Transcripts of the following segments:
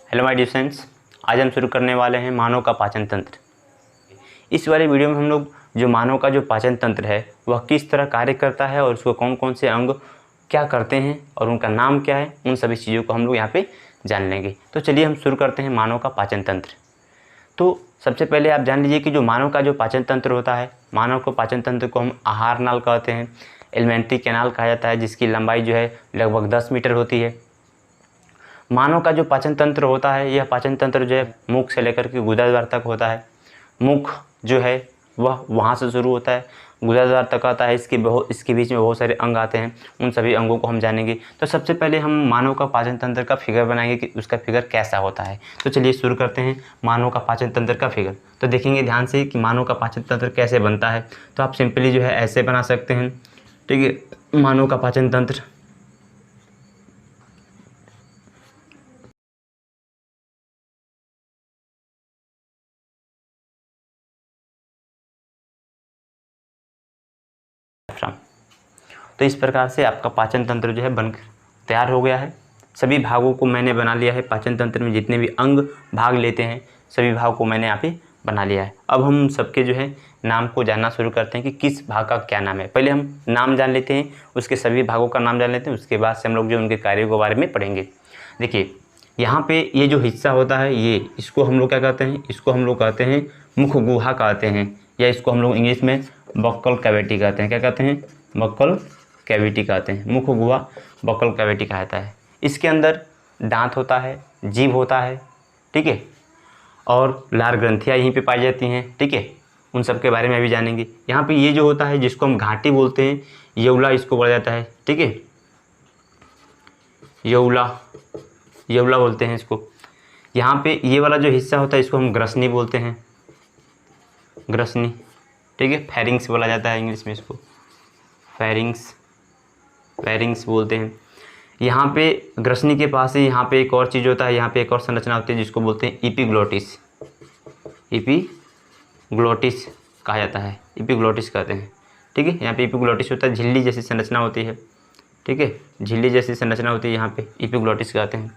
Hello my dear friends, आज हम शुरू करने वाले हैं मानव का पाचन तंत्र। इस वाले वीडियो में हम लोग जो मानव का जो पाचन तंत्र है वह किस तरह कार्य करता है और उसको कौन कौन से अंग क्या करते हैं और उनका नाम क्या है, उन सभी चीज़ों को हम लोग यहाँ पे जान लेंगे। तो चलिए हम शुरू करते हैं मानव का पाचन तंत्र। तो सबसे पहले आप जान लीजिए कि जो मानव का जो पाचन तंत्र होता है, मानव को पाचन तंत्र को हम आहार नाल कहते हैं, एलिमेंट्री कैनाल कहा जाता है, जिसकी लंबाई जो है लगभग 10 मीटर होती है। मानव का जो पाचन तंत्र होता है, यह पाचन तंत्र जो है मुख से लेकर के गुदाद्वार तक होता है। मुख जो है वह वहाँ से शुरू होता है, गुदाद्वार तक आता है। इसके बीच में बहुत सारे अंग आते हैं, उन सभी अंगों को हम जानेंगे। तो सबसे पहले हम मानव का पाचन तंत्र का फिगर बनाएंगे कि उसका फिगर कैसा होता है। तो चलिए शुरू करते हैं मानव का पाचन तंत्र का फिगर। तो देखेंगे ध्यान से कि मानव का पाचन तंत्र कैसे बनता है। तो आप सिंपली जो है ऐसे बना सकते हैं, ठीक है। मानव का पाचन तंत्र तो इस प्रकार से आपका पाचन तंत्र जो है बनकर तैयार हो गया है। सभी भागों को मैंने बना लिया है। पाचन तंत्र में जितने भी अंग भाग लेते हैं सभी भाग को मैंने यहाँ पे बना लिया है। अब हम सबके जो है नाम को जानना शुरू करते हैं कि किस भाग का क्या नाम है। पहले हम नाम जान लेते हैं, उसके सभी भागों का नाम जान लेते हैं, उसके बाद से हम लोग जो उनके कार्यों के बारे में पढ़ेंगे। देखिए यहाँ पे ये जो हिस्सा होता है इसको हम लोग क्या कहते हैं, इसको हम लोग कहते हैं मुख गुहा कहते हैं, या इसको हम लोग इंग्लिश में बक्कल कैविटी कहते हैं। क्या कहते हैं? बक्कल कैविटी कहते हैं। मुख गुहा बक्कल कैविटी कहा जाता है। इसके अंदर दांत होता है, जीभ होता है, ठीक है, और लार ग्रंथियाँ यहीं पे पाई जाती हैं, ठीक है। उन सब के बारे में अभी जानेंगे। यहाँ पे ये जो होता है जिसको हम घाटी बोलते हैं, यौला इसको बोला जाता है, ठीक है। यौला बोलते हैं इसको। यहाँ पे ये वाला जो हिस्सा होता है इसको हम ग्रसनी बोलते हैं, ग्रसनी, ठीक है। फेरिंग्स बोला जाता है इंग्लिश में इसको, फेरिंग्स बोलते हैं। यहाँ पे ग्रसनी के पास ही यहाँ पे एक और चीज़ होता है, यहाँ पे एक और संरचना होती है जिसको बोलते हैं एपिग्लोटिस कहा जाता है, एपिग्लोटिस कहते हैं, ठीक है। यहाँ पे एपिग्लोटिस होता है, झिल्ली जैसी संरचना होती है, ठीक है, झिल्ली जैसी संरचना होती है, यहाँ पे एपिग्लोटिस कहते हैं।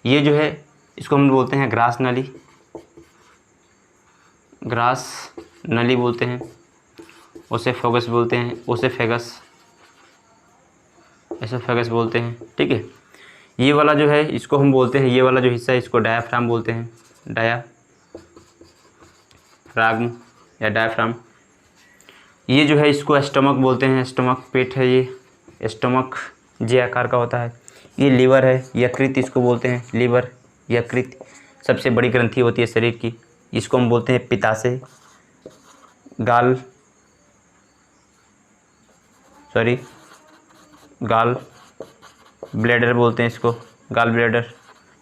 ये जो है इसको हम बोलते हैं ग्रास नली बोलते हैं, ओसेफेगस बोलते हैं, एसोफेगस बोलते हैं, ठीक है। ये वाला जो है इसको हम बोलते हैं, ये वाला जो हिस्सा है इसको डायाफ्राम बोलते हैं, डायाफ्राम। ये जो है इसको स्टमक बोलते हैं, स्टमक पेट है, ये स्टमक जे आकार का होता है। ये लीवर है, यकृत इसको बोलते हैं, लीवर यकृत सबसे बड़ी ग्रंथि होती है शरीर की, इसको हम बोलते हैं पित्ताशय। गाल ब्लैडर बोलते हैं इसको, गाल ब्लैडर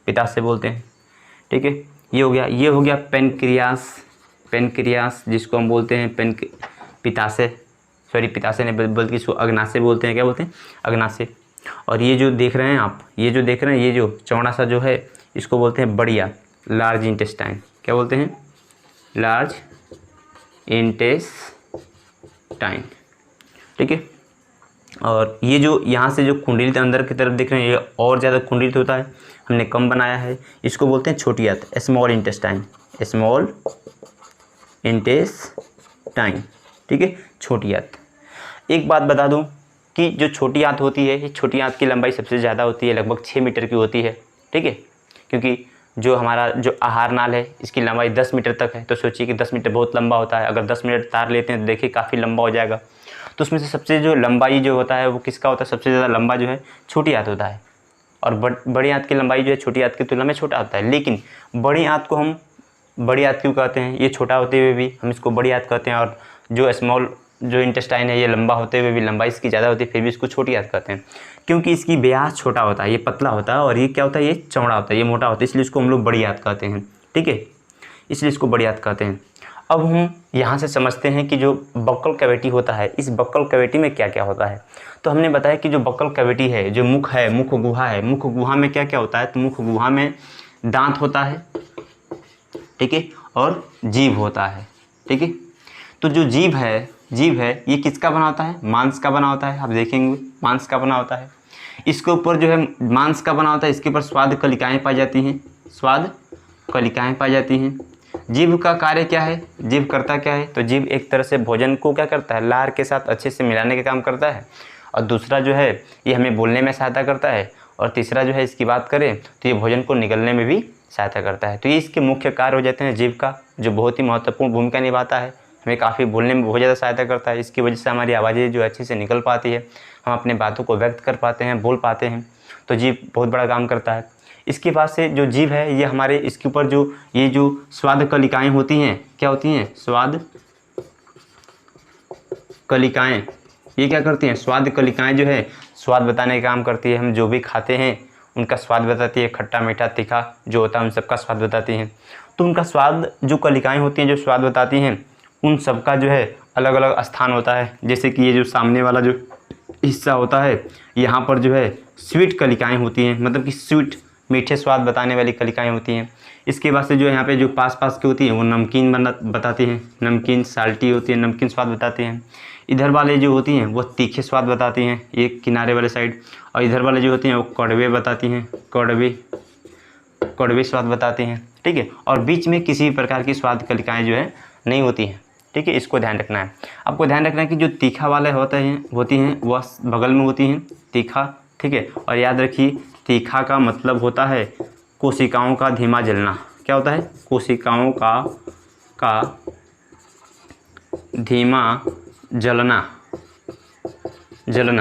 पित्ताशय बोलते हैं, ठीक है। ये हो गया पेनक्रियास जिसको हम बोलते हैं पित्ताशय नहीं बल्कि इसको अग्नाशय बोलते हैं। क्या बोलते हैं? अग्नाशय। और ये जो देख रहे हैं आप, ये जो चौड़ा सा जो है इसको बोलते हैं बड़िया, लार्ज इंटेस्टाइन। क्या बोलते हैं? लार्ज इंटेस्टाइन, ठीक है। और ये जो यहाँ से जो कुंडलित अंदर की तरफ देख रहे हैं ये और ज़्यादा कुंडलित होता है, हमने कम बनाया है, इसको बोलते हैं छोटी आंत, स्मॉल इंटेस्टाइन, ठीक है, छोटी आंत। एक बात बता दूं कि जो छोटी आंत होती है, ये छोटी आंत की लंबाई सबसे ज़्यादा होती है, लगभग 6 मीटर की होती है, ठीक है। क्योंकि जो हमारा जो आहार नाल है इसकी लंबाई 10 मीटर तक है। तो सोचिए कि 10 मीटर बहुत लंबा होता है, अगर 10 मिनट तार लेते हैं तो देखिए काफ़ी लंबा हो जाएगा। तो उसमें से सबसे जो लंबाई जो होता है वो किसका होता है? सबसे ज़्यादा लंबा जो है छोटी आंत होता है। और बड़ी आंत की लंबाई जो है छोटी आंत की तुलना में छोटा होता है। लेकिन बड़ी आंत को हम बड़ी आंत क्यों कहते हैं? ये छोटा होते हुए भी हम इसको बड़ी आंत कहते हैं, और जो स्मॉल जो इंटेस्टाइन है ये लंबा होते हुए भी लंबाई इसकी ज़्यादा होती है, फिर भी इसको छोटी आंत कहते हैं। क्योंकि इसकी व्यास छोटा होता है, ये पतला होता है, और ये क्या होता है? ये चौड़ा होता है, ये मोटा होता है, इसलिए इसको हम लोग बड़ी आंत कहते हैं, ठीक है, इसलिए इसको बड़ी आंत कहते हैं। अब हम यहाँ से समझते हैं कि जो बक्कल कैविटी होता है, इस बक्कल कैविटी में क्या क्या होता है। तो हमने बताया कि जो बक्कल कैविटी है, जो मुख है, मुख गुहा है, मुख गुहा में क्या क्या होता है? तो मुख गुहा में दांत होता है, ठीक है, और जीभ होता है, ठीक है। तो जो जीभ है ये किसका बना होता है? मांस का बना होता है। आप देखेंगे मांस का बना होता है। इसके ऊपर जो है मांस का बना होता है, इसके ऊपर स्वाद कलिकाएँ पाई जाती हैं, स्वाद कलिकाएं पाई जाती हैं। जीभ का कार्य क्या है, जीभ करता क्या है, तो जीभ एक तरह से भोजन को क्या करता है, लार के साथ अच्छे से मिलाने का काम करता है। और दूसरा जो है ये हमें बोलने में सहायता करता है। और तीसरा जो है इसकी बात करें तो ये भोजन को निगलने में भी सहायता करता है। तो ये इसके मुख्य कार्य हो जाते हैं जीभ का, जो बहुत ही महत्वपूर्ण भूमिका निभाता है। हमें काफ़ी बोलने में बहुत ज़्यादा सहायता करता है। इसकी वजह से हमारी आवाज़ें जो अच्छे से निकल पाती है, हम अपने बातों को व्यक्त कर पाते हैं, बोल पाते हैं। तो जीभ बहुत बड़ा काम करता है। इसके बाद से जो जीभ है ये हमारे इसके ऊपर जो ये जो स्वाद कलिकाएँ होती हैं, क्या होती हैं, स्वाद कलिकाएँ, ये क्या करती हैं, स्वाद कलिकाएँ जो है स्वाद बताने का काम करती है। हम जो भी खाते हैं उनका स्वाद बताती है, खट्टा मीठा तीखा जो होता है उन सबका स्वाद बताती हैं। तो उनका स्वाद जो कलिकाएँ होती हैं जो स्वाद बताती हैं उन सबका जो है अलग अलग स्थान होता है। जैसे कि ये जो सामने वाला जो हिस्सा होता है यहाँ पर जो है स्वीट कलिकाएँ होती हैं, मतलब कि स्वीट मीठे स्वाद बताने वाली कलिकाएँ होती हैं। इसके बाद से जो यहाँ पे जो पास पास की होती हैं वो नमकीन बताती हैं, नमकीन साल्टी होती है, नमकीन स्वाद बताती हैं। इधर वाले जो होती हैं वो तीखे स्वाद बताती हैं, एक किनारे वाले साइड। और इधर वाले जो होती हैं वो कड़वे बताती हैं, कड़वे स्वाद बताती हैं, ठीक है। और बीच में किसी भी प्रकार की स्वाद कलिकाएँ जो है नहीं होती हैं, ठीक है। इसको ध्यान रखना है। आपको ध्यान रखना है कि जो तीखा वाले होती हैं वह बगल में होती हैं, तीखा, ठीक है। और याद रखिए तीखा का मतलब होता है कोशिकाओं का धीमा जलना। क्या होता है, कोशिकाओं का धीमा जलना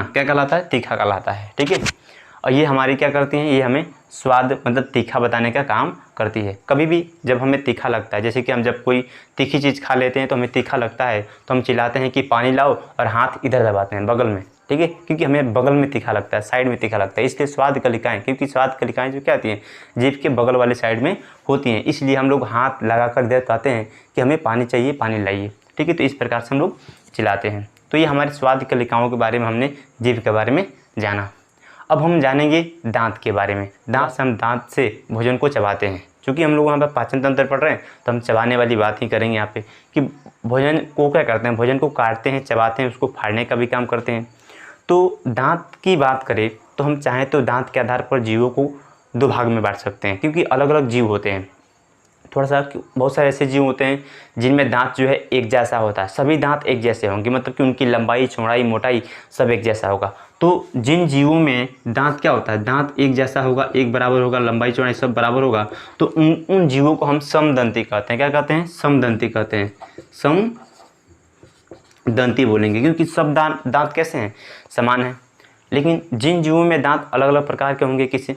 क्या कहलाता है, तीखा कहलाता है, ठीक है। और ये हमारी क्या करती हैं, ये हमें स्वाद मतलब तीखा बताने का काम करती है। कभी भी जब हमें तीखा लगता है, जैसे कि हम जब कोई तीखी चीज़ खा लेते हैं तो हमें तीखा लगता है तो हम चिल्लाते हैं कि पानी लाओ और हाथ इधर दबाते हैं बगल में, ठीक है, क्योंकि हमें बगल में तीखा लगता है, साइड में तीखा लगता है। इसलिए स्वाद कलिकाएँ, क्योंकि स्वाद कलिकाएँ जो क्या होती हैं जीभ के बगल वाले साइड में होती हैं, इसलिए हम लोग हाथ लगा कर बताते हैं कि हमें पानी चाहिए, पानी लाइए, ठीक है। तो इस प्रकार से हम लोग चिल्लाते हैं। तो ये हमारे स्वाद कलिकाओं के बारे में हमने जीभ के बारे में जाना। अब हम जानेंगे दांत के बारे में। दांत से भोजन को चबाते हैं। क्योंकि हम लोग वहाँ पर पाचन तंत्र पढ़ रहे हैं तो हम चबाने वाली बात ही करेंगे यहाँ पे कि भोजन को क्या करते हैं, भोजन को काटते हैं, चबाते हैं, उसको फाड़ने का भी काम करते हैं। तो दांत की बात करें तो हम चाहें तो दांत के आधार पर जीवों को दो भाग में बांट सकते हैं, क्योंकि अलग अलग जीव होते हैं। बहुत सारे ऐसे जीव होते हैं जिनमें दांत जो है एक जैसा होता है, सभी दांत एक जैसे होंगे, मतलब कि उनकी लंबाई, चौड़ाई, मोटाई सब एक जैसा होगा। तो जिन जीवों में दांत क्या होता है, दांत एक जैसा होगा, एक बराबर होगा, लंबाई चौड़ाई सब बराबर होगा, तो उन जीवों को हम समदंती कहते हैं। क्या कहते हैं, समदंती कहते हैं। समदंती बोलेंगे क्योंकि सब दांत कैसे हैं, समान हैं। लेकिन जिन जीवों में दांत अलग अलग प्रकार के होंगे, किसी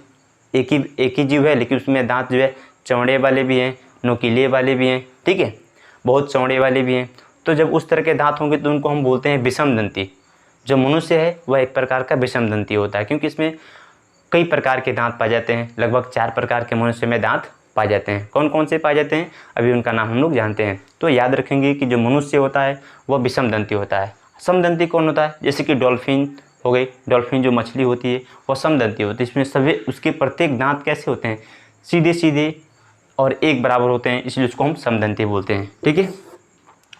एक ही जीव है लेकिन उसमें दांत जो है चौड़े वाले भी हैं, नोकीले वाले भी हैं, ठीक है, बहुत चौड़े वाले भी हैं। तो जब उस तरह के दांत होंगे तो उनको हम बोलते हैं विषमदंती। जो मनुष्य है वह एक प्रकार का विषमदंती होता है, क्योंकि इसमें कई प्रकार के दांत पाए जाते हैं। लगभग 4 प्रकार के मनुष्य में दांत पाए जाते हैं। कौन कौन से पाए जाते हैं, अभी उनका नाम हम लोग जानते हैं। तो याद रखेंगे कि जो मनुष्य होता है वह विषमदंती होता है। समदंती कौन होता है, जैसे कि डॉल्फिन हो गई, डॉल्फिन जो मछली होती है वह समदंती होती है। इसमें सभी उसके प्रत्येक दांत कैसे होते हैं, सीधे सीधे और एक बराबर होते हैं, इसलिए उसको हम समदंती बोलते हैं, ठीक है।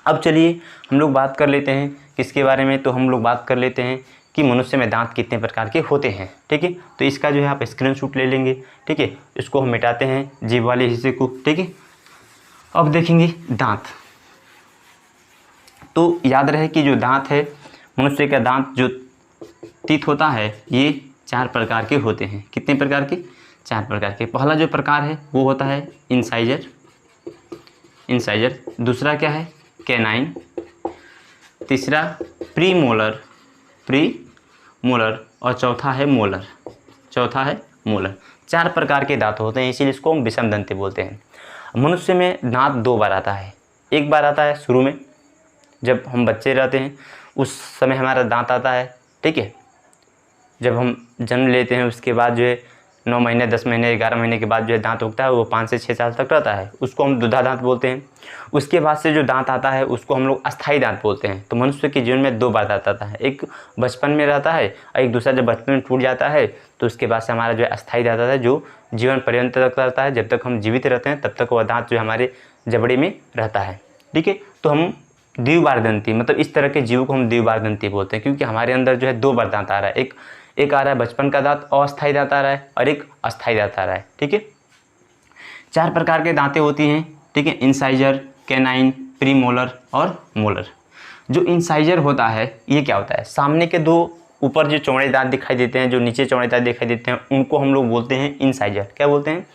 अब चलिए हम लोग बात कर लेते हैं किसके बारे में, तो हम लोग बात कर लेते हैं कि मनुष्य में दांत कितने प्रकार के होते हैं, ठीक है। तो इसका जो है आप स्क्रीनशॉट ले लेंगे, ठीक है। इसको हम मिटाते हैं जीभ वाले हिस्से को, ठीक है। अब देखेंगे दांत। तो याद रहे कि जो दांत है, मनुष्य का दांत जो तीत होता है ये 4 प्रकार के होते हैं। कितने प्रकार के, 4 प्रकार के। पहला जो प्रकार है वो होता है इंसाइजर। दूसरा क्या है, कैनाइन। तीसरा प्रीमोलर। और चौथा है मोलर। 4 प्रकार के दांत होते हैं, इसीलिए इसको हम विषमदंती बोलते हैं। मनुष्य में दांत 2 बार आता है। एक बार आता है शुरू में, जब हम बच्चे रहते हैं उस समय हमारा दांत आता है, ठीक है। जब हम जन्म लेते हैं उसके बाद जो है 9 महीने, 10 महीने, 11 महीने के बाद जो है दांत उगता है, वो 5 से 6 साल तक रहता है, उसको हम दुधा दांत बोलते हैं। उसके बाद से जो दांत आता है उसको हम लोग अस्थाई दांत बोलते हैं। तो मनुष्य के जीवन में 2 बार दांत आता है, एक बचपन में रहता है और एक दूसरा जब बचपन में टूट जाता है तो उसके बाद से हमारा जो है अस्थाई दांत आता है, जो जीवन पर्यंत तक रहता है। जब तक हम जीवित रहते हैं तब तक वह दांत जो हमारे जबड़े में रहता है, ठीक है। तो हम द्विबारदंती, मतलब इस तरह के जीवों को हम द्विबारदंती बोलते हैं, क्योंकि हमारे अंदर जो है 2 बार दांत आ रहा है। एक आ रहा है बचपन का दांत, अस्थाई दांत आ रहा है, और एक अस्थाई दांत आ रहा है, ठीक है। 4 प्रकार के दांतें होती हैं, ठीक है, इंसाइजर, कैनाइन, प्रीमोलर और मोलर। जो इंसाइजर होता है ये क्या होता है, सामने के 2 ऊपर जो चौड़े दांत दिखाई देते हैं, जो नीचे चौड़े दांत दिखाई देते हैं, उनको हम लोग बोलते हैं इंसाइजर। क्या बोलते हैं,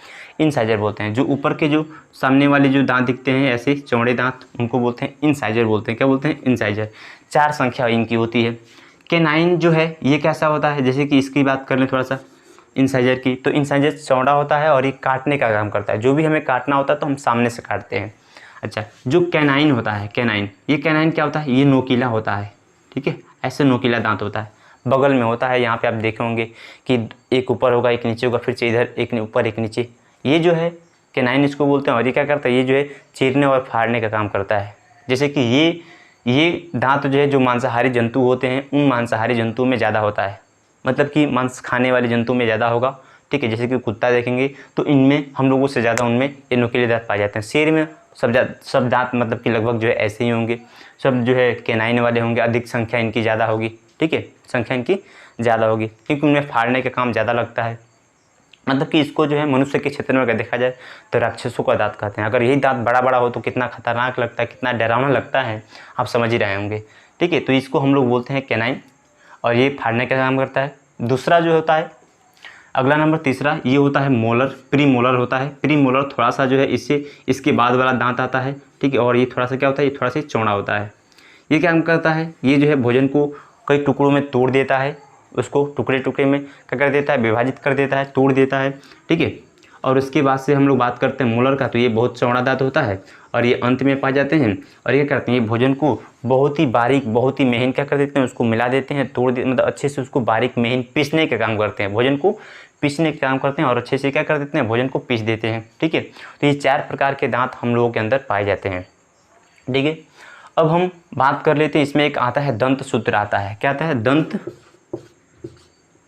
इंसाइजर बोलते हैं। जो ऊपर के जो सामने वाले जो दांत दिखते हैं ऐसे चौड़े दांत, उनको बोलते हैं इंसाइजर बोलते हैं। क्या बोलते हैं, इंसाइजर। 4 संख्या इनकी होती है। कैनाइन जो है ये कैसा होता है, जैसे कि इसकी बात कर लें थोड़ा सा इंसाइजर की, तो इंसाइजर चौड़ा होता है और ये काटने का काम करता है। जो भी हमें काटना होता है तो हम सामने से काटते हैं। अच्छा, जो कैनाइन होता है, कैनाइन, ये कैनाइन क्या होता है, ये नोकीला होता है, ठीक है, ऐसे नोकीला दांत होता है, बगल में होता है। यहाँ पे आप देखे होंगे कि एक ऊपर होगा एक नीचे होगा, फिर से इधर एक ऊपर एक नीचे, ये जो है कैनाइन इसको बोलते हैं। और ये क्या करता है, ये जो है चीरने और फाड़ने का काम करता है। जैसे कि ये दांत जो है जो मांसाहारी जंतु होते हैं उन मांसाहारी जंतुओं में ज़्यादा होता है, मतलब कि मांस खाने वाले जंतु में ज़्यादा होगा, ठीक है। जैसे कि कुत्ता देखेंगे तो इनमें हम लोगों से ज़्यादा उनमें ये नुकीले दांत पाए जाते हैं। शेर में सब दांत मतलब कि लगभग जो है ऐसे ही होंगे, सब जो है कैनाइन वाले होंगे, अधिक संख्या इनकी ज़्यादा होगी, ठीक है, संख्या इनकी ज़्यादा होगी, क्योंकि उनमें फाड़ने का काम ज़्यादा लगता है। मतलब कि इसको जो है मनुष्य के क्षेत्र में अगर देखा जाए तो राक्षसों का दांत कहते हैं। अगर यही दांत बड़ा बड़ा हो तो कितना खतरनाक लगता है, कितना डरावना लगता है, आप समझ ही रहे होंगे, ठीक है। तो इसको हम लोग बोलते हैं कैनाइन और ये फाड़ने का काम करता है। दूसरा जो होता है, अगला नंबर तीसरा, ये होता है मोलर, प्री मोलर होता है। प्री मोलर थोड़ा सा जो है इसके बाद वाला दांत आता है, ठीक है, और ये थोड़ा सा क्या होता है, ये थोड़ा सा चौड़ा होता है। ये क्या करता है, ये जो है भोजन को कई टुकड़ों में तोड़ देता है, उसको टुकड़े टुकड़े में क्या कर देता है, विभाजित कर देता है, तोड़ देता है, ठीक है। और उसके बाद से हम लोग बात करते हैं मोलर का, तो ये बहुत चौड़ा दांत होता है और ये अंत में पाए जाते हैं। और ये करते हैं, ये भोजन को बहुत ही बारीक, बहुत ही महीन क्या कर देते हैं, उसको मिला देते हैं, मतलब अच्छे से उसको बारीक महीन पीसने का काम करते हैं, भोजन को पीसने का काम करते हैं और अच्छे से क्या कर देते हैं, भोजन को पीस देते हैं, ठीक है। तो ये 4 प्रकार के दांत हम लोगों के अंदर पाए जाते हैं, ठीक है। अब हम बात कर लेते हैं, इसमें एक आता है दंत सूत्र आता है। क्या आता है,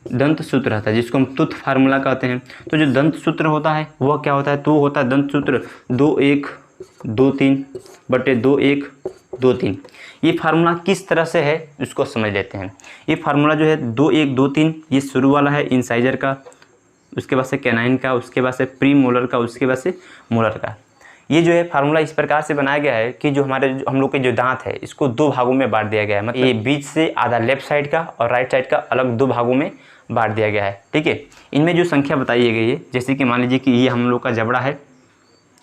दंत सूत्र आता है, जिसको हम टूथ फार्मूला कहते हैं। तो जो दंत सूत्र होता है वह क्या होता है, तो होता है दंत सूत्र 2-1-2-3/2-1-2-3। ये फार्मूला किस तरह से है उसको समझ लेते हैं। ये फार्मूला जो है 2-1-2-3, ये शुरू वाला है इंसाइजर का, उसके बाद से कैनाइन का, उसके बाद से प्री मोलर का, उसके बाद से मोलर का। ये जो है फार्मूला इस प्रकार से बनाया गया है कि जो हम लोग के जो दांत है इसको 2 भागों में बांट दिया गया है। मतलब ये बीच से आधा लेफ्ट साइड का और राइट साइड का अलग 2 भागों में बांट दिया गया है, ठीक है। इनमें जो संख्या बताई गई है, जैसे कि मान लीजिए कि ये हम लोग का जबड़ा है,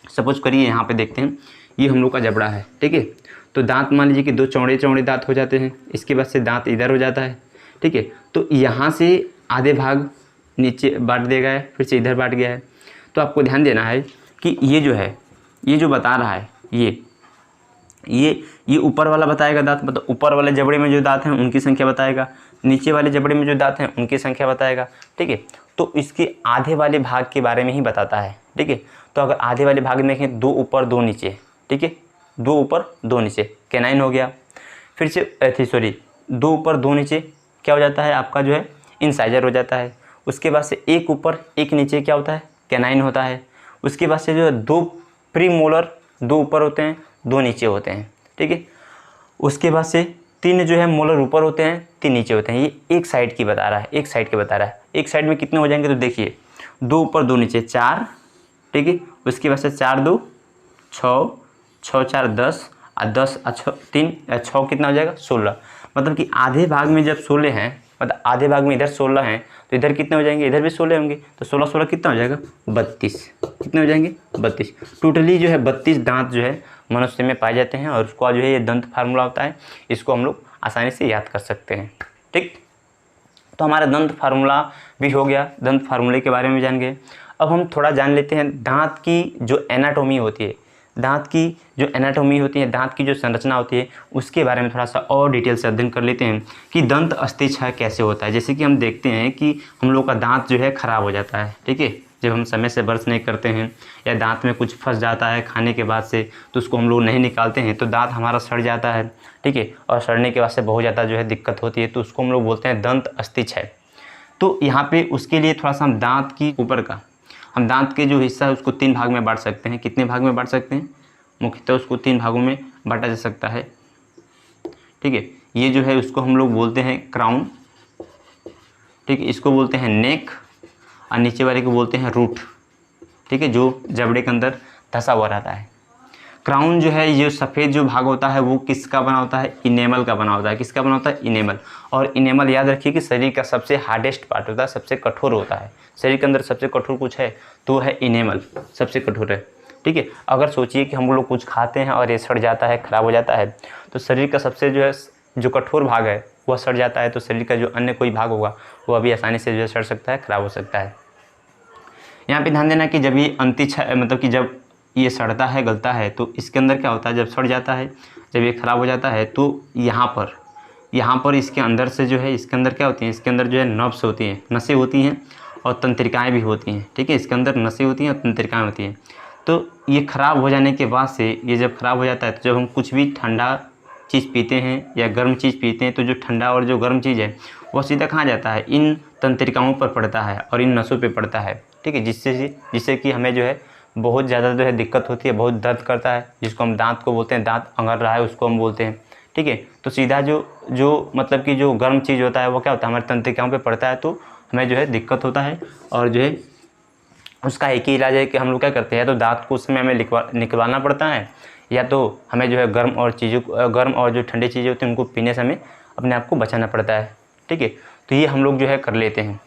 सपोज करिए यहाँ पे देखते हैं ये हम लोग का जबड़ा है, ठीक है। तो दांत मान लीजिए कि 2 चौड़े चौड़े दांत हो जाते हैं, इसके बाद से दांत इधर हो जाता है, ठीक है। तो यहाँ से आधे भाग नीचे बांट दिया गया है, फिर से इधर बांट गया है। तो आपको ध्यान देना है कि ये जो है, ये जो बता रहा है, ये ऊपर वाला बताएगा दांत, मतलब ऊपर वाले जबड़े में जो दांत हैं उनकी संख्या बताएगा, नीचे वाले जबड़े में जो दांत हैं उनकी संख्या बताएगा, ठीक है। तो इसके आधे वाले भाग के बारे में ही बताता है, ठीक है। तो अगर आधे वाले भाग में देखें 2 ऊपर 2 नीचे, ठीक है, 2 ऊपर 2 नीचे कैनाइन हो गया। फिर से 2 ऊपर 2 नीचे क्या हो जाता है, आपका जो है इंसाइजर हो जाता है। उसके बाद से 1 ऊपर 1 नीचे क्या होता है, कैनाइन होता है। उसके बाद से जो है 2 प्री मोलर, 2 ऊपर होते हैं 2 नीचे होते हैं, ठीक है। उसके बाद से 3 जो है मोलर ऊपर होते हैं 3 नीचे होते हैं। ये एक साइड की बता रहा है, एक साइड के बता रहा है। एक साइड में कितने हो जाएंगे, तो देखिए 2 ऊपर 2 नीचे 4, ठीक है। उसके बाद से 4-2 6, 6-4 10 और 10 3 6 कितना हो जाएगा 16। मतलब कि आधे भाग में जब 16 हैं, मतलब आधे भाग में इधर 16 हैं तो इधर कितने हो जाएंगे, इधर भी 16 होंगे, तो 16-16 कितना हो जाएगा 32। कितने हो जाएंगे 32। टोटली जो है 32 दांत जो है मनुष्य में पाए जाते हैं और उसका जो है ये दंत फार्मूला होता है, इसको हम लोग आसानी से याद कर सकते हैं, ठीक। तो हमारा दंत फार्मूला भी हो गया, दंत फार्मूले के बारे में जान गए। अब हम थोड़ा जान लेते हैं दांत की जो एनाटोमी होती है, दांत की जो एनाटोमी होती है, दांत की जो संरचना होती है, उसके बारे में थोड़ा सा और डिटेल से अध्ययन कर लेते हैं कि दंत अस्थिक्षय कैसे होता है। जैसे कि हम देखते हैं कि हम लोग का दांत जो है ख़राब हो जाता है, ठीक है, जब हम समय से ब्रश नहीं करते हैं या दांत में कुछ फंस जाता है खाने के बाद से, तो उसको हम लोग नहीं निकालते हैं तो दांत हमारा सड़ जाता है, ठीक है। और सड़ने के बाद से बहुत ज़्यादा जो है दिक्कत होती है, तो उसको हम लोग बोलते हैं दंत अस्थिक्षय। तो यहाँ पे उसके लिए थोड़ा सा हम दांत की ऊपर का, हम दांत के जो हिस्सा है उसको 3 भाग में बांट सकते हैं। कितने भाग में बांट सकते हैं, मुख्यतः उसको 3 भागों में बांटा जा सकता है, ठीक है। ये जो है उसको हम लोग बोलते हैं क्राउन, ठीक है, इसको बोलते हैं नेक और नीचे वाले को बोलते हैं रूट, ठीक है, जो जबड़े के अंदर धंसा हुआ रहता है। क्राउन जो है, ये सफ़ेद जो भाग होता है वो किसका बना होता है, इनेमल का बना होता है। किसका बना होता है, इनेमल। और इनेमल याद रखिए कि शरीर का सबसे हार्डेस्ट पार्ट होता है, सबसे कठोर होता है। शरीर के अंदर सबसे कठोर कुछ है तो है इनेमल, सबसे कठोर है। ठीक है, अगर सोचिए कि हम लोग कुछ खाते हैं और ये सड़ जाता है, ख़राब हो जाता है, तो शरीर का सबसे जो है जो कठोर भाग है वह सड़ जाता है, तो शरीर का जो अन्य कोई भाग होगा वह भी आसानी से जो है सड़ सकता है, ख़राब हो सकता है। यहाँ पे ध्यान देना कि जब ये अंतिछ मतलब कि जब ये सड़ता है, गलता है, तो इसके अंदर क्या होता है, जब सड़ जाता है, जब ये ख़राब हो जाता है, तो यहाँ पर इसके अंदर से जो है, इसके अंदर क्या होती हैं, इसके अंदर जो है नर्व्स होती हैं, नसें होती हैं और तंत्रिकाएँ भी होती हैं। ठीक है, इसके अंदर नसें होती हैं और तंत्रिकाएँ होती हैं। तो ये ख़राब हो जाने के बाद से, ये जब ख़राब हो जाता है, तो जब हम कुछ भी ठंडा चीज़ पीते हैं या गर्म चीज़ पीते हैं, तो जो ठंडा और जो गर्म चीज़ है वह सीधा कहाँ जाता है, इन तंत्रिकाओं पर पड़ता है और इन नसों पे पड़ता है। ठीक है, जिससे कि हमें जो है बहुत ज़्यादा जो है दिक्कत होती है, बहुत दर्द करता है, जिसको हम दांत को बोलते हैं, दांत अँगड़ रहा है उसको हम बोलते हैं। ठीक है, तो सीधा जो मतलब कि जो गर्म चीज़ होता है वो क्या होता है, हमारे तंत्रिकाओं पे पड़ता है, तो हमें जो है दिक्कत होता है। और जो है उसका एक ही इलाज है कि हम लोग क्या करते हैं, या तो दांत को उस समय हमें निकलवाना पड़ता है, या तो हमें जो है गर्म और जो ठंडी चीज़ें होती हैं उनको पीने से हमें अपने आप को बचाना पड़ता है। ठीक है, तो ये हम लोग जो है कर लेते हैं।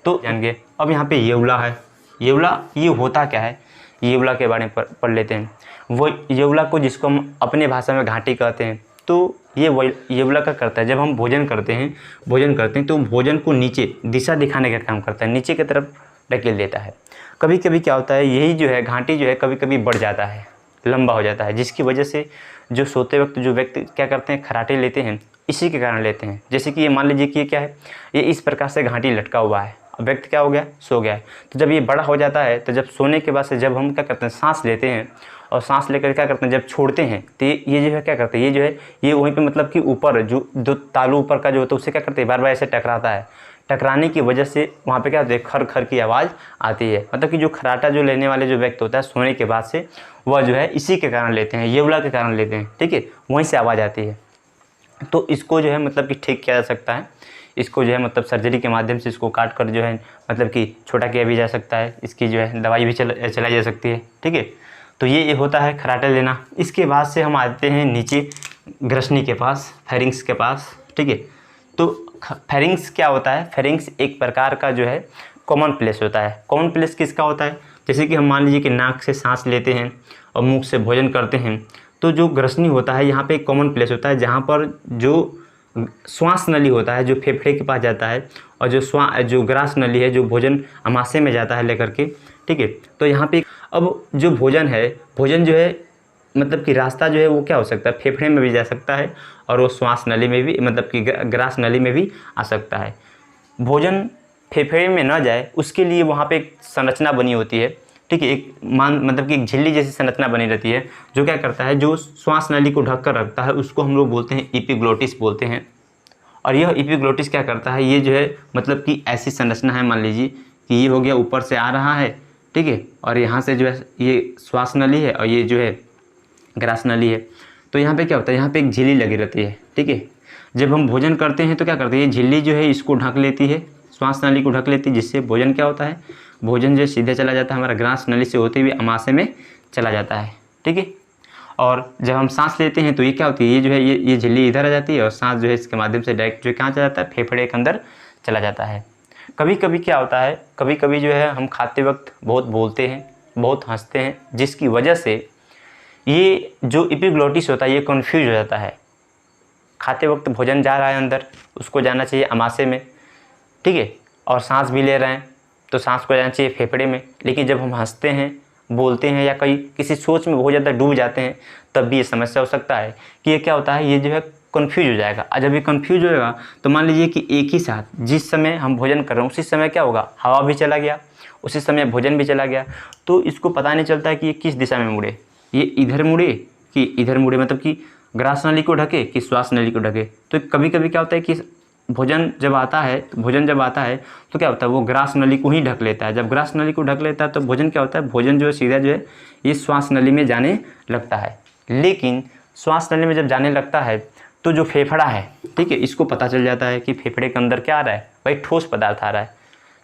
तो जानिए अब यहाँ पे येवला है। येवला ये होता क्या है, येवला के बारे में पढ़ लेते हैं। वो येवला को, जिसको हम अपने भाषा में घाटी कहते हैं, तो ये येवला का करता है, जब हम भोजन करते हैं तो भोजन को नीचे दिशा दिखाने का काम करता है, नीचे की तरफ ढकेल देता है। कभी कभी क्या होता है, यही जो है घाटी जो है कभी कभी बढ़ जाता है, लंबा हो जाता है, जिसकी वजह से जो सोते वक्त जो व्यक्ति क्या करते हैं, खराटे लेते हैं, इसी के कारण लेते हैं। जैसे कि ये मान लीजिए कि ये क्या है, ये इस प्रकार से घाटी लटका हुआ है, अब व्यक्ति क्या हो गया, सो गया है। तो जब ये बड़ा हो जाता है, तो जब सोने के बाद से जब हम क्या करते हैं, सांस लेते हैं, और सांस लेकर क्या करते हैं, जब छोड़ते हैं, तो ये जो है क्या करते हैं, ये जो है ये वहीं पे मतलब कि ऊपर जो तालू ऊपर का जो होता है उससे क्या करते हैं, बार बार ऐसे टकराता है। टकराने की वजह से वहाँ पे क्या होता है, खर खर की आवाज़ आती है। मतलब कि जो खराटा जो लेने वाले जो व्यक्ति होता है सोने के बाद से, वह जो है इसी के कारण लेते हैं, येवला के कारण लेते हैं। ठीक है, वहीं से आवाज़ आती है। तो इसको जो है मतलब कि ठीक किया जा सकता है। इसको जो है मतलब सर्जरी के माध्यम से इसको काट कर जो है मतलब कि छोटा किया भी जा सकता है, इसकी जो है दवाई भी चलाई जा सकती है। ठीक है, तो ये होता है खराटे लेना। इसके बाद से हम आते हैं नीचे ग्रसनी के पास, फेरिंग्स के पास। ठीक है, तो फेरिंग्स क्या होता है, फेरिंग्स एक प्रकार का जो है कॉमन प्लेस होता है। कॉमन प्लेस किसका होता है, जैसे कि हम मान लीजिए कि नाक से सांस लेते हैं और मुख से भोजन करते हैं, तो जो ग्रसनी होता है यहाँ पे एक कॉमन प्लेस होता है, जहाँ पर जो श्वास नली होता है जो फेफड़े के पास जाता है, और जो ग्रास नली है जो भोजन अमाशय में जाता है लेकर के। ठीक है, तो यहाँ पे अब जो भोजन जो है मतलब कि रास्ता जो है वो क्या हो सकता है, फेफड़े में भी जा सकता है, और वो श्वास नली में भी मतलब कि ग्रास नली में भी आ सकता है। भोजन फेफड़े में न जाए उसके लिए वहाँ पे एक संरचना बनी होती है। ठीक है, एक मतलब कि एक झिल्ली जैसी संरचना बनी रहती है, जो क्या करता है, जो श्वास नली को ढक कर रखता है, उसको हम लोग बोलते हैं एपिग्लोटिस बोलते हैं। और यह एपिग्लोटिस क्या करता है, ये जो है मतलब कि ऐसी संरचना है, मान लीजिए कि ये हो गया, ऊपर से आ रहा है। ठीक है, और यहाँ से जो है ये श्वास नली है और ये जो है ग्रास नली है। तो यहाँ पे क्या होता है, यहाँ पे एक झिल्ली लगी रहती है। ठीक है, जब हम भोजन करते हैं तो क्या करते हैं, ये झिल्ली जो है इसको ढक लेती है, श्वास नली को ढक लेती है, जिससे भोजन क्या होता है, भोजन जो सीधे चला जाता है हमारा ग्रास नली से होते हुए अमाशय में चला जाता है। ठीक है, और जब हम सांस लेते हैं तो ये क्या होती है, ये जो है ये झिल्ली इधर आ जाती है, और सांस जो है इसके माध्यम से डायरेक्ट जो कहाँ चला जाता है, फेफड़े के अंदर चला जाता है। कभी कभी क्या होता है, कभी कभी जो है हम खाते वक्त बहुत बोलते हैं, बहुत हंसते हैं, जिसकी वजह से ये जो एपिग्लोटिस होता है ये कन्फ्यूज हो जाता है। खाते वक्त भोजन जा रहा है अंदर, उसको जाना चाहिए अमाशय में। ठीक है, और सांस भी ले रहे हैं तो सांस को जाना चाहिए फेफड़े में। लेकिन जब हम हंसते हैं, बोलते हैं, या किसी सोच में बहुत ज़्यादा डूब जाते हैं, तब भी ये समस्या हो सकता है कि ये क्या होता है, ये जो है कन्फ्यूज हो जाएगा। और जब ये कन्फ्यूज होएगा तो मान लीजिए कि एक ही साथ जिस समय हम भोजन कर रहे हैं उसी समय क्या होगा, हवा भी चला गया, उसी समय भोजन भी चला गया, तो इसको पता नहीं चलता है कि ये किस दिशा में मुड़े, ये इधर मुड़े कि इधर मुड़े, मतलब कि ग्रास नली को ढके कि श्वास नली को ढके। तो कभी कभी क्या होता है कि भोजन जब आता है तो क्या होता है, वो ग्रास नली को ही ढक लेता है। जब ग्रास नली को ढक लेता है तो भोजन क्या होता है, भोजन जो है सीधा जो है ये श्वास नली में जाने लगता है। लेकिन श्वास नली में जब जाने लगता है तो जो फेफड़ा है, ठीक है, इसको पता चल जाता है कि फेफड़े के अंदर क्या आ रहा है, भाई ठोस पदार्थ आ रहा है,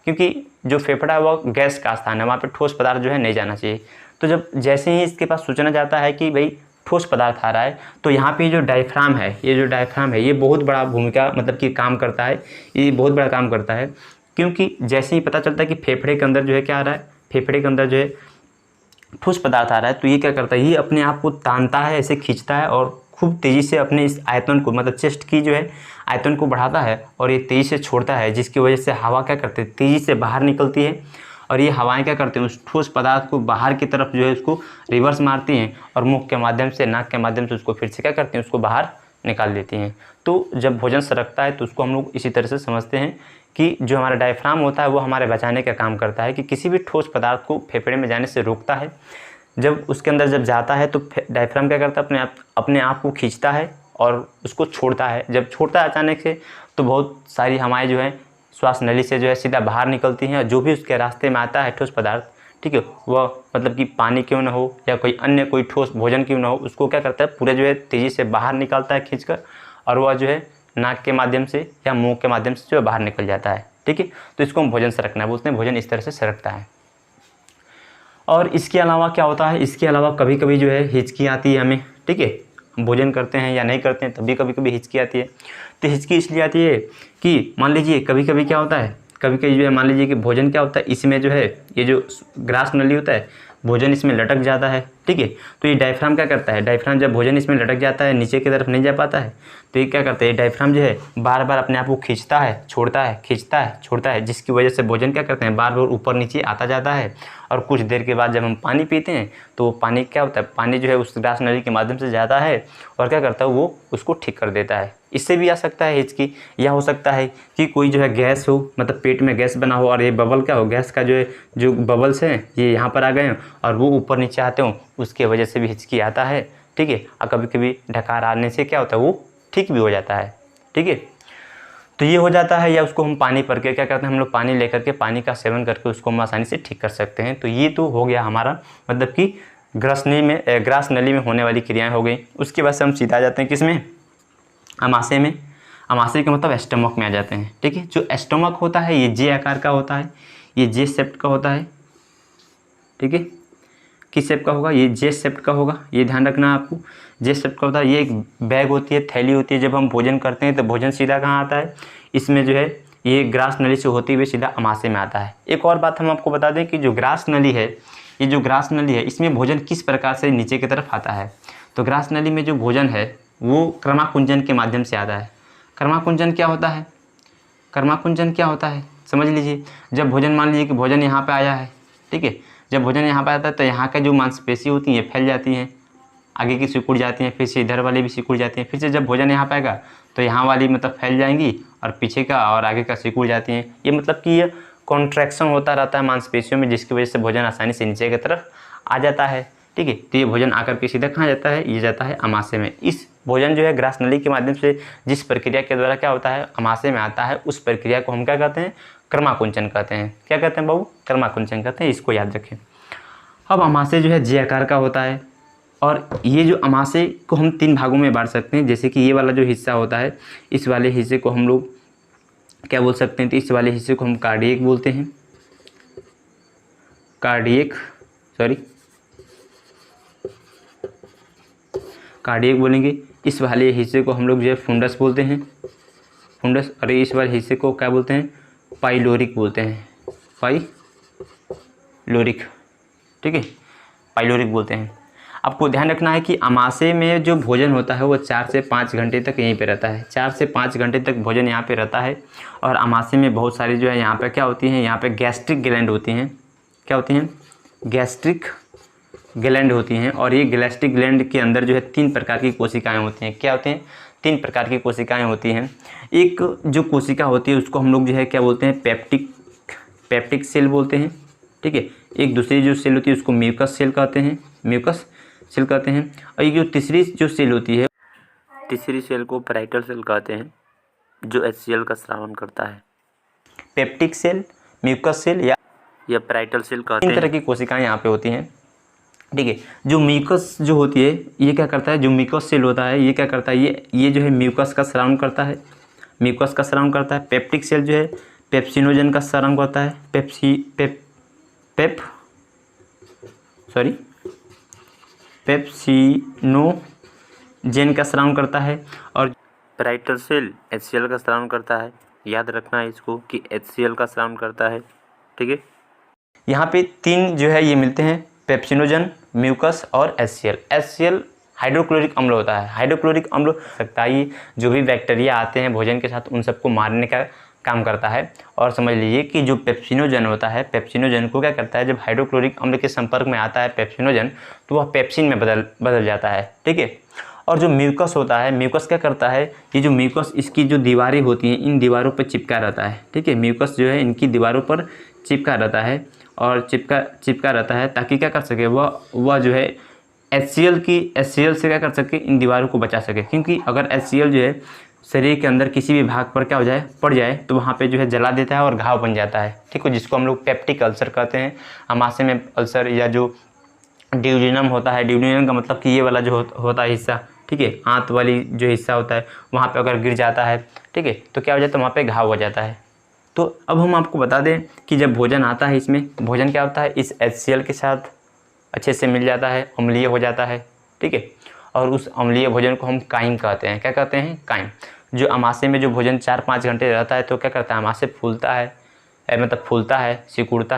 क्योंकि जो फेफड़ा है वो गैस का स्थान है, वहाँ पे ठोस पदार्थ जो है नहीं जाना चाहिए। तो जब जैसे ही इसके पास सूचना जाता है कि भाई ठोस पदार्थ आ रहा है, तो यहाँ पे जो डायफ्राम है, ये बहुत बड़ा भूमिका मतलब कि काम करता है, ये बहुत बड़ा काम करता है। क्योंकि जैसे ही पता चलता है कि फेफड़े के अंदर जो है क्या आ रहा है, फेफड़े के अंदर जो है ठोस पदार्थ आ रहा है, तो ये क्या करता है, ये अपने आप को तानता है, ऐसे खींचता है और खूब तेज़ी से अपने इस आयतन को मतलब चेस्ट की जो है आयतन को बढ़ाता है और ये तेज़ी से छोड़ता है, जिसकी वजह से हवा क्या करते हैं, तेज़ी से बाहर निकलती है। और ये हवाएं क्या करते हैं, उस ठोस पदार्थ को बाहर की तरफ जो है उसको रिवर्स मारती हैं और मुख के माध्यम से, नाक के माध्यम से उसको फिर से क्या करती हैं, उसको बाहर निकाल देती हैं। तो जब भोजन सरकता है तो उसको हम लोग इसी तरह से समझते हैं कि जो हमारा डायफ्राम होता है वो हमारे बचाने का काम करता है, कि किसी भी ठोस पदार्थ को फेफड़े में जाने से रोकता है। जब उसके अंदर जब जाता है तो डायफ्राम क्या करता है, अपने आप को खींचता है और उसको छोड़ता है। जब छोड़ता है अचानक से, तो बहुत सारी हवाएं जो है श्वास नली से जो है सीधा बाहर निकलती हैं, और जो भी उसके रास्ते में आता है ठोस पदार्थ, ठीक है, वह मतलब कि पानी क्यों ना हो या कोई अन्य कोई ठोस भोजन क्यों ना हो, उसको क्या करता है, पूरे जो है तेज़ी से बाहर निकालता है खींचकर, और वह जो है नाक के माध्यम से या मुंह के माध्यम से जो है बाहर निकल जाता है। ठीक है, तो इसको हम भोजन सरकना बोलते हैं, भोजन इस तरह से सरकता है। और इसके अलावा क्या होता है, इसके अलावा कभी कभी जो है हिचकी आती है हमें। ठीक है, हम भोजन करते हैं या नहीं करते हैं तभी कभी कभी हिचकी आती है। तो हिचकी इसलिए आती है कि मान लीजिए कभी कभी क्या होता है, कभी कभी जो है मान लीजिए कि भोजन क्या होता है, इसमें जो है ये जो ग्रास नली होता है, भोजन इसमें लटक जाता है। ठीक है, तो ये डायफ्राम क्या करता है, डायफ्राम जब भोजन इसमें लटक जाता है, नीचे की तरफ नहीं जा पाता है, तो ये क्या करता है, डायफ्राम जो है बार बार अपने आप को खींचता है, छोड़ता है, खींचता है, छोड़ता है, जिसकी वजह से भोजन क्या करते हैं, बार बार ऊपर नीचे आता जाता है। और कुछ देर के बाद जब हम पानी पीते हैं तो वो पानी क्या होता है, पानी जो है उस ग्रास नली के माध्यम से जाता है और क्या करता है, वो उसको ठीक कर देता है। इससे भी आ सकता है हिचकी, या हो सकता है कि कोई जो है गैस हो, मतलब पेट में गैस बना हो और ये बबल क्या हो, गैस का जो है जो बबल्स हैं ये यहाँ पर आ गए और वो ऊपर नीचे आते हो, उसके वजह से भी हिचकी आता है। ठीक है, और कभी कभी ढकार आने से क्या होता है, वो ठीक भी हो जाता है। ठीक है, तो ये हो जाता है। या उसको हम पानी पर के क्या करते हैं, हम लोग पानी लेकर के, पानी का सेवन करके उसको हम आसानी से ठीक कर सकते हैं। तो ये तो हो गया हमारा मतलब कि ग्रास नली में होने वाली क्रियाएं हो गई। उसके बाद से हम सीधा आ जाते हैं किसमें, अमाशय में। अमाशय का मतलब एस्टोमक में आ जाते हैं। ठीक है, जो एस्टोमक होता है ये जे आकार का होता है, ये जे शेप्ड का होता है। ठीक है, किस शेप का होगा, ये जे शेप्ड का होगा, ये ध्यान रखना आपको। जे शेप्ड का होता है, ये एक बैग होती है, थैली होती है। जब हम भोजन करते हैं तो भोजन सीधा कहाँ आता है, इसमें जो है ये ग्रास नली से होती हुई सीधा अमाशय में आता है। एक और बात हम आपको बता दें कि जो ग्रास नली है, ये जो ग्रास नली है, इसमें भोजन किस प्रकार से नीचे की तरफ आता है। तो ग्रास नली में जो भोजन है वो क्रमाकुंजन के माध्यम से आता है। क्रमाकुंजन क्या होता है, कर्माकुंजन क्या होता है समझ लीजिए। जब भोजन, मान लीजिए कि भोजन यहाँ पे आया है, ठीक है, जब भोजन यहाँ पे आता है तो यहाँ का जो मांसपेशी होती है फैल जाती हैं, आगे की सिकुड़ जाती हैं, फिर से इधर वाली भी सिकुड़ जाती हैं। फिर से जब भोजन यहाँ पे आएगा तो यहाँ वाली मतलब फैल जाएंगी और पीछे का और आगे का सिकुड़ जाती हैं। ये मतलब कि ये कॉन्ट्रैक्शन होता रहता है मांसपेशियों में, जिसकी वजह से भोजन आसानी से नीचे की तरफ आ जाता है। ठीक है, तो ये भोजन आकर के सीधा कहाँ जाता है, ये जाता है अमाशय में। इस भोजन जो है ग्रास नली के माध्यम से जिस प्रक्रिया के द्वारा क्या होता है, अमाशय में आता है, उस प्रक्रिया को हम क्या कहते हैं, क्रमाकुंचन कहते हैं। क्या कहते हैं बाबू, क्रमाकुंचन कहते हैं, इसको याद रखें। अब अमाशय जो है जे आकार का होता है, और ये जो अमाशय को हम 3 भागों में बांट सकते हैं। जैसे कि ये वाला जो हिस्सा होता है, इस वाले हिस्से को हम लोग क्या बोल सकते हैं, तो इस वाले हिस्से को हम कार्डियक बोलते हैं, कार्डियक बोलेंगे। इस वाले हिस्से को हम लोग जो है फुंडस बोलते हैं, फुंडस। और इस वाले हिस्से को क्या बोलते हैं, पाइलोरिक बोलते हैं, पाइलोरिक। ठीक है, पाइलोरिक बोलते हैं। आपको ध्यान रखना है कि अमाशय में जो भोजन होता है वो 4 से 5 घंटे तक यहीं पे रहता है। 4 से 5 घंटे तक भोजन यहाँ पे रहता है। और अमाशय में बहुत सारी जो है यहाँ पे क्या होती हैं, यहाँ पे गैस्ट्रिक ग्लैंड होती हैं। क्या होती हैं, गैस्ट्रिक ग्लैंड होती हैं। और ये गैस्ट्रिक ग्लैंड के अंदर जो है 3 प्रकार की कोशिकाएं होती हैं। क्या होती हैं, 3 प्रकार की कोशिकाएं होती हैं। एक जो कोशिका होती है उसको हम लोग जो है क्या बोलते हैं, पेप्टिक सेल बोलते हैं। ठीक है, एक दूसरी जो सेल होती है उसको म्यूकस सेल कहते हैं, म्यूकस सेल कहते हैं। और ये जो तीसरी जो सेल होती है, तीसरी सेल को पैराइटल सेल कहते हैं, जो HCl का स्रावन करता है। पेप्टिक सेल, म्यूकस सेल या पैराइटल सेल कहते हैं। 3 तरह की कोशिकाएं यहाँ पे होती हैं। ठीक है, जो म्यूकस जो होती है ये क्या करता है, जो म्यूकस सेल होता है ये क्या करता है, ये जो है म्यूकस का स्रावन करता है, म्यूकस का स्रावन करता है। पेप्टिक सेल जो है पेप्सिनोजन का स्राव होता है, पेप्सिनोजेन का स्राव करता है, और पाराइटल सेल HCl का स्राव करता है। याद रखना है इसको कि HCl का स्राव करता है, ठीक है। यहाँ पे 3 जो है ये मिलते हैं, पेप्सिनोजन, म्यूकस और HCl। HCl हाइड्रोक्लोरिक अम्ल होता है। हाइड्रोक्लोरिक अम्ल सकता है जो भी बैक्टीरिया आते हैं भोजन के साथ उन सबको मारने का काम करता है। और समझ लीजिए कि जो पेप्सिनोजन होता है, पेप्सिनोजन को क्या करता है, जब हाइड्रोक्लोरिक अम्ल के संपर्क में आता है पेप्सिनोजन तो वह पेप्सिन में बदल जाता है, ठीक है। और जो म्यूकस होता है, म्यूकस क्या करता है, ये जो म्यूकस इसकी जो दीवारें होती हैं इन दीवारों पर चिपका रहता है, ठीक है। म्यूकस जो है इनकी दीवारों पर चिपका रहता है और चिपका रहता है ताकि क्या कर सके, वह जो है HCl से क्या कर सके, इन दीवारों को बचा सके। क्योंकि अगर HCl जो है शरीर के अंदर किसी भी भाग पर क्या हो जाए, पड़ जाए तो वहाँ पे जो है जला देता है और घाव बन जाता है, ठीक है, जिसको हम लोग पेप्टिक अल्सर कहते हैं। अमाशय में अल्सर या जो ड्यूडेनम होता है, ड्यूडेनम का मतलब कि ये वाला जो होता है हिस्सा, ठीक है, आंत वाली जो हिस्सा होता है वहाँ पे अगर गिर जाता है, ठीक है, तो क्या हो जाता है, वहाँ पे घाव हो जाता है। तो अब हम आपको बता दें कि जब भोजन आता है, इसमें भोजन क्या होता है, इस HCl के साथ अच्छे से मिल जाता है, अम्लीय हो जाता है, ठीक है। और उस अम्लीय भोजन को हम काइम कहते हैं। क्या कहते हैं, काइम। जो अमाशय में जो भोजन 4-5 घंटे रहता है तो क्या करता है, अमाशय फूलता है, मतलब फूलता है, सिकुड़ता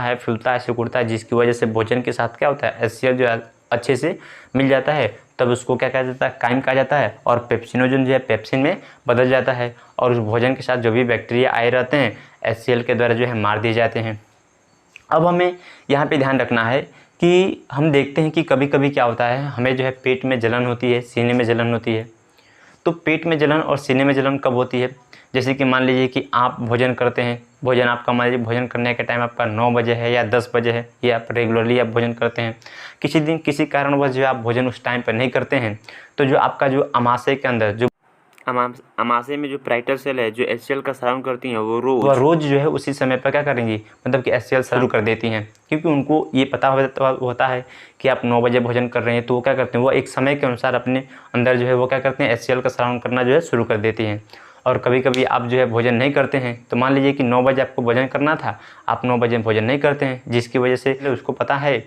है, जिसकी वजह से भोजन के साथ क्या होता है, HCl जो है अच्छे से मिल जाता है। तब उसको क्या कहा जाता है, काइम कहा जाता है। और पेप्सिनोजन जो है पेप्सिन में बदल जाता है और उस भोजन के साथ जो भी बैक्टीरिया आए रहते हैं HCl के द्वारा जो है मार दिए जाते हैं। अब हमें यहाँ पे ध्यान रखना है कि हम देखते हैं कि कभी कभी क्या होता है, हमें जो है पेट में जलन होती है, सीने में जलन होती है। तो पेट में जलन और सीने में जलन कब होती है, जैसे कि मान लीजिए कि आप भोजन करते हैं, भोजन आपका मान लीजिए भोजन करने का टाइम आपका 9 बजे है या 10 बजे है, या आप रेगुलरली आप भोजन करते हैं, किसी दिन किसी कारणवश जो आप भोजन उस टाइम पर नहीं करते हैं, तो जो आपका जो अमाशय के अंदर जो अमाशय में जो पाराइटल सेल है जो HCl का स्राव करती हैं वो रोज जो है उसी समय पर क्या करेंगी, मतलब कि HCl शुरू कर देती हैं। क्योंकि उनको ये पता होता है कि आप 9 बजे भोजन कर रहे हैं, तो वो क्या करते हैं, वो एक समय के अनुसार अपने अंदर जो है वो क्या करते हैं, HCl का स्राव करना जो है शुरू कर देती हैं। और कभी कभी आप जो है भोजन नहीं करते हैं, तो मान लीजिए कि 9 बजे आपको भोजन करना था, आप 9 बजे भोजन नहीं करते हैं, जिसकी वजह से उसको पता है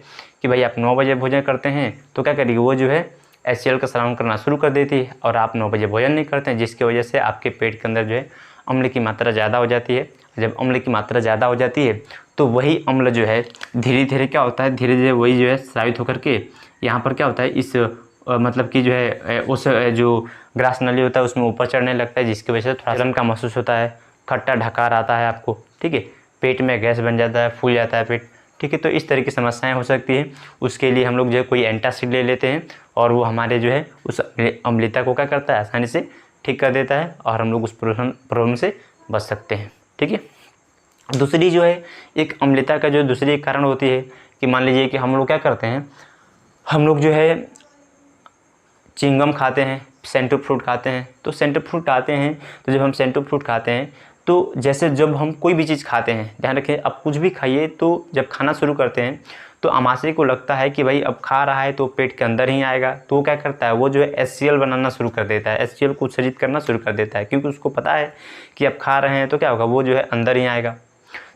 कि भाई आप 9 बजे भोजन करते हैं, तो क्या करेगी, वो जो है HCl का स्राव करना शुरू कर देती है। और आप 9 बजे भोजन नहीं करते हैं, जिसकी वजह से आपके पेट के अंदर जो है अम्ल की मात्रा ज़्यादा हो जाती है। जब अम्ल की मात्रा ज़्यादा हो जाती है तो वही अम्ल जो है धीरे धीरे क्या होता है, धीरे धीरे वही जो है स्रावित होकर के यहाँ पर क्या होता है, इस मतलब कि जो है उस जो ग्रास नली होता है उसमें ऊपर चढ़ने लगता है, जिसकी वजह से थोड़ा जलन का महसूस होता है, खट्टा ढकार आता है आपको, ठीक है, पेट में गैस बन जाता है, फूल जाता है पेट, ठीक है। तो इस तरह की समस्याएं हो सकती है। उसके लिए हम लोग जो है कोई एंटासिड ले लेते हैं और वो हमारे जो है उस अम्लता को क्या करता है, आसानी से ठीक कर देता है और हम लोग उस प्रॉब्लम से बच सकते हैं, ठीक है। दूसरी जो है एक अम्लता का जो दूसरी कारण होती है कि मान लीजिए कि हम लोग क्या करते हैं, हम लोग जो है चिंगम खाते हैं, सेंटू फ्रूट खाते हैं। तो सेंटू फ्रूट खाते हैं तो जब हम सेंटू फ्रूट खाते हैं तो जैसे जब हम कोई भी चीज़ खाते हैं, ध्यान रखें आप कुछ भी खाइए, तो जब खाना शुरू करते हैं तो अमाशय को लगता है कि भाई अब खा रहा है तो पेट के अंदर ही आएगा, तो वो क्या करता है, वो जो है HCl बनाना शुरू कर देता है, HCl को उत्सर्जित करना शुरू कर देता है, क्योंकि उसको पता है कि अब खा रहे हैं तो क्या होगा, वो जो है अंदर ही आएगा।